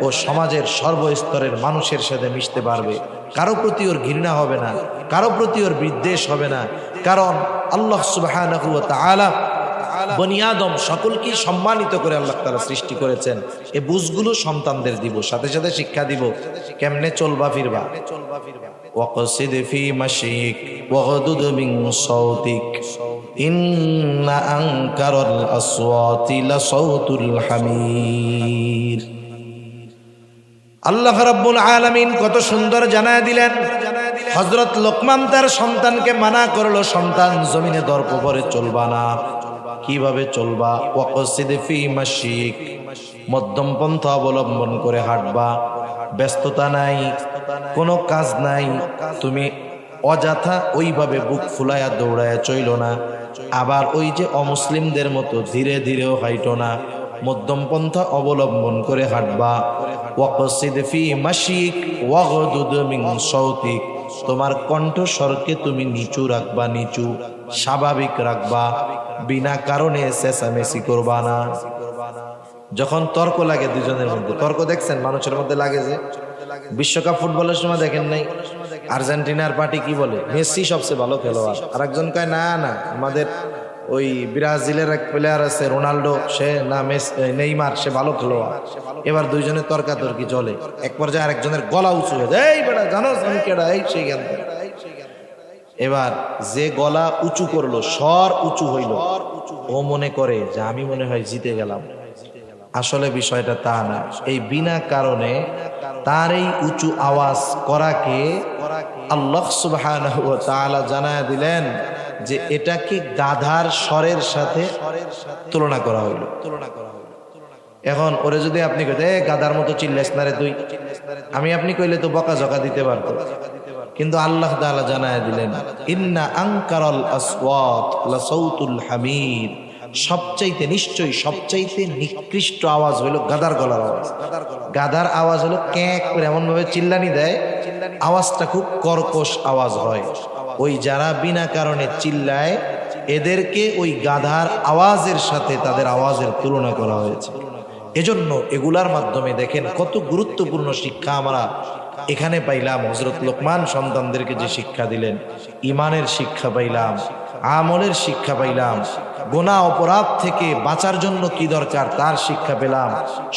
ও সমাজের সর্বস্তরের মানুষের সাথে মিশতে পারবে। কারো প্রতি ওর ঘৃণা হবে না, কারো প্রতি ওর বিদ্বেষ হবে না। কারণ আল্লাহ সুবহানাহু ওয়া তাআলা বনি আদম সকলকে সম্মানিত করে আল্লাহ তাআলা সৃষ্টি করেছেন। এই বুঝগুলো সন্তানদের দিব, সাথে সাথে শিক্ষা দিব কেমনে চলবা ফিরবা। ওয়াকসিদ ফি মাশিক ওয়াগদুদ মিন সাউতিক ইন্না আনকারাল আসওয়াতি লাসাউতুল হামির। আল্লাহ রাব্বুল আলামিন কত সুন্দর জানায় দিলেন। হযরত লোকমান তার সন্তানকে মানা করলো, সন্তান জমিনে দর্প করে চলবা না। কিভাবে চলবা? ওয়াকসিদ ফি মাশিক, মধ্যম পন্থা অবলম্বন করে হাঁটবা। ব্যস্ততা নাই, কোনো কাজ নাই, তুমি অযথা ওইভাবে বুক ফুলায়া দৌড়ায়া চইল না। আবার ওই যে অমুসলিমদের মতো ধীরে ধীরেও হাইটো না, মধ্যম পন্থা অবলম্বন করে হাঁটবা। ওয়াকসিদ ফি মাশিক ওয়াগদুদ মিন সাউতিক, তোমার কণ্ঠস্বরকে তুমি নিচু রাখবা, নিচু স্বাভাবিক রাখবা, বিনা কারণে চেঁচামেচি করবা না। যখন তর্ক লাগে দুজনের মধ্যে, তর্ক দেখছেন মানুষের মধ্যে লাগে যে, বিশ্বকাপ ফুটবলের সময় দেখেন নাই আর্জেন্টিনার পার্টি কি বলে, মেসি সবচেয়ে ভালো খেলোয়াড়, আর একজন কয় না না আমাদের ওই ব্রাজিলের এক প্লেয়ার আছে রোনাল্ডো, সে না নেইমার, সে ভালো খেলোয়াড়। এবার দুইজনের তর্কাতর্কি চলে, এক পর্যায়ে আরেকজনের গলা উঁচু হয়ে যায়, এই বেটা জানো আমি কেডা, এই সেই জ্ঞান। এবার যে গলা উঁচু করলো, স্বর উঁচু হইল, ও মনে করে যে আমি মনে হয় জিতে গেলাম। আসলে বিষয়টা তা না। এই বিনা কারণে তার এই উঁচু আওয়াজ করাকে আল্লাহ সুবহানাহু ওয়া তাআলা জানায় দিলেন যে এটাকে গাধার স্বরের সাথে তুলনা করা হইল। এখন ওরে যদি আপনি কইতে গাধার মতো চিল্লাস না রে তুই, আমি আপনি কইলে তো বকাঝকা দিতে পারতো। কিন্তু আল্লাহ তাআলা জানায় দিলেন ইন্না আনকারাল আসওয়াত লাসাউতুল হামির, সবচাইতে নিশ্চয়ই সবচাইতে নিকৃষ্ট আওয়াজ হলো গাধার গলার আওয়াজ। গাধার আওয়াজ হলো ক্যাঁক করে এমন ভাবে চিল্লানি দেয়, আওয়াজটা খুব কর্কশ আওয়াজ হয়। ওই যারা বিনা কারণে চিল্লায়, এদেরকে ওই গাধার আওয়াজের সাথে তাদের আওয়াজের তুলনা করা হয়েছে। এজন্য এগুলার মাধ্যমে দেখেন কত গুরুত্বপূর্ণ শিক্ষা আমরা এখানে পাইলাম। হযরত লোকমান সন্তানদেরকে যে শিক্ষা দিলেন, ইমানের শিক্ষা পাইলাম, আমলের শিক্ষা পাইলাম, গুনাহ অপরাধ থেকে বাঁচার জন্য কি দরকার তার শিক্ষা পেলাম,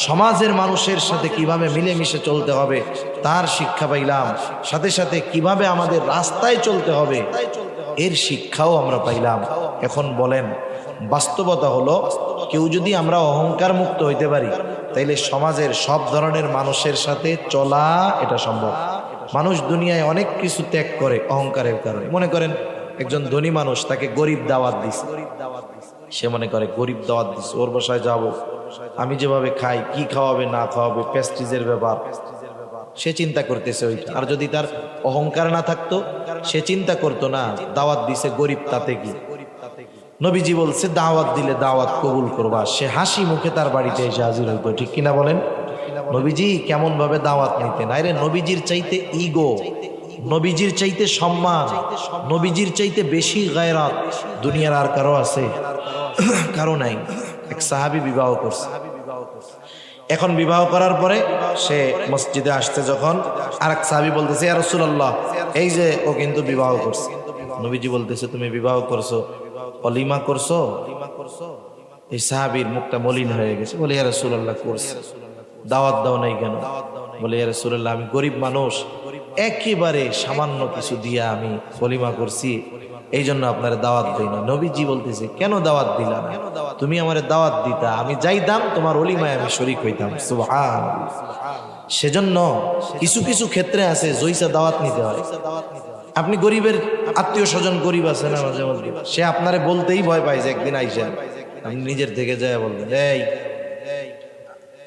সমাজের মানুষের সাথে কিভাবে মিলেমিশে চলতে হবে তার শিক্ষা পাইলাম, সাথে সাথে কিভাবে আমাদের রাস্তায় চলতে হবে এর শিক্ষাও আমরা পাইলাম। এখন বলেন, বাস্তবতা হলো কেউ যদি আমরা অহংকার মুক্ত হইতে পারি তাইলে সমাজের সব ধরনের মানুষের সাথে চলা এটা সম্ভব। মানুষ দুনিয়ায় অনেক কিছু ত্যাগ করে অহংকারের কারণে। মনে করেন একজন ধনী মানুষ, তাকে গরিব দাওয়াত দিছে, সে মনে করে গরিব দাওয়াত দিছে, ওর বাসায় যাব, আমি যেভাবে খাই, কি খাওয়াবে না খাওয়াবে, প্রেস্টিজের ব্যাপার, সে চিন্তা করতেছে ওইটা। আর যদি তার অহংকার না থাকতো, সে চিন্তা করতো না দাওয়াত দিছে গরিব, তাতে কি। নবীজি বলছে দাওয়াত দিলে দাওয়াত কবুল করবা, সে হাসি মুখে তার বাড়িতে এসে হাজির হইতো, ঠিক কিনা বলেন? নবীজি কেমন ভাবে দাওয়াত নিতেন? আরে নবীজির চাইতে ইগো, নবীজির চাইতে সম্মান, নবীজির চাইতে বেশি গায়রাত দুনিয়ার আর কারো আছে? কারো নাই। এক সাহাবী বিবাহ করছে, এখন বিবাহ করার পরে সে মসজিদে আসছে, যখন আরেক সাহাবী বলতেছে ইয়া রাসূলুল্লাহ, এই যে ও কিন্তু বিবাহ করছে। নবীজি বলতেছে তুমি বিবাহ করছো, অলিমা করছো? এই সাহাবীর মুখটা মলিন হয়ে গেছে, বলে ইয়া রাসূলুল্লাহ করছি। দাওয়াত দাও নাই কেন? বলে ইয়া রাসূলুল্লাহ আমি গরিব মানুষ, একেবারে সামান্য কিছু দিয়া আমি অলিমা করছি, এই জন্য আপনার দাওয়াত দেই না। নবীজি বলতেছে কেন দাওয়াত দিলা না? তুমি আমারে দাওয়াত দিতা, আমি যাইতাম, তোমার অলিমায় আমি শরীক হইতাম। সুবহানাল্লাহ। সেজন্য কিছু কিছু ক্ষেত্রে আছে জইসা দাওয়াত নিতে হয়। আপনি গরিবের আত্মীয় স্বজন গরিব আছে না, মাঝে মাঝে সে আপনারে বলতেই ভয় পায় যে একদিন আইসেন, আপনি নিজের থেকে যায় বলবেন এই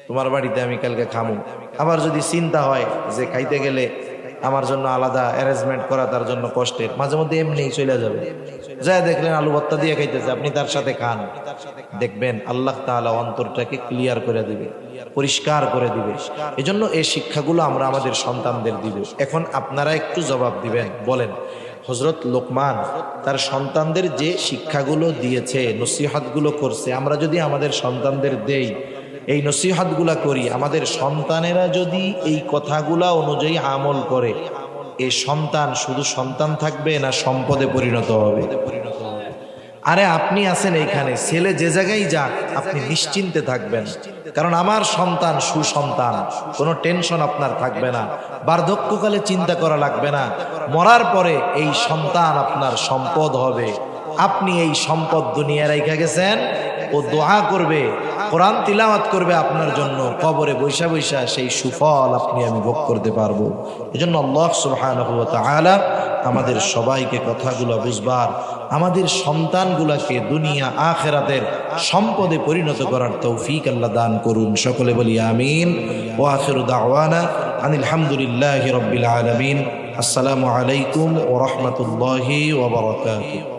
তোমার বাড়িতে আমি কালকে খামু। আবার যদি চিন্তা হয় যে খাইতে গেলে আমার জন্য আলাদা অ্যারেঞ্জমেন্ট করা তার জন্য কষ্টের, মাঝে মধ্যে এমনিই চলে যাবে, যায় দেখলেন আলু ভর্তা দিয়ে খাইতেছে, আপনি তার সাথে খান, দেখবেন আল্লাহ তাআলা অন্তরটাকে ক্লিয়ার করে দিবে, পরিষ্কার করে দিবে। এজন্য এই শিক্ষাগুলো আমরা আমাদের সন্তানদের দিব। এখন আপনারা একটু জবাব দিবেন, বলেন হযরত লোকমান তার সন্তানদের যে শিক্ষাগুলো দিয়েছে, নসিহতগুলো করছে, আমরা যদি আমাদের সন্তানদের দেই, এই নসিহতগুলা করি, আমাদের সন্তানেরা যদি এই কথাগুলা অনুযায়ী আমল করে, এই সন্তান শুধু সন্তান থাকবে না সম্পদে পরিণত হবে? আরে আপনি আছেন এইখানে, ছেলে যে জায়গায় যাক আপনি নিশ্চিন্তে থাকবেন, কারণ আমার সন্তান সুসন্তান, কোনো টেনশন আপনার থাকবে না, বার্ধক্যকালে চিন্তা করা লাগবে না, মরার পরে এই সন্তান আপনার সম্পদ হবে। আপনি এই সম্পদ দুনিয়া রাইখা গেছেন, ও দোয়া করবে, কোরআন তিলাওয়াত করবে আপনার জন্য, কবরে বৈশা বৈশা সেই সুফল আপনি আমি ভোগ করতে পারবো। এজন্য আল্লাহ সুবহানাহু ওয়া তাআলা আমাদের সবাইকে কথাগুলো বুঝবার, আমাদের সন্তানগুলোকে দুনিয়া আখিরাতের সম্পদে পরিণত করার তৌফিক আল্লাহ দান করুন। সকলে বলি আমিন। ওয়া আখিরু দাওয়ানা আনিল হামদুলিল্লাহি রাব্বিল আলামিন। আসসালামু আলাইকুম ওয়া রাহমাতুল্লাহি ওয়া বারাকাতুহু।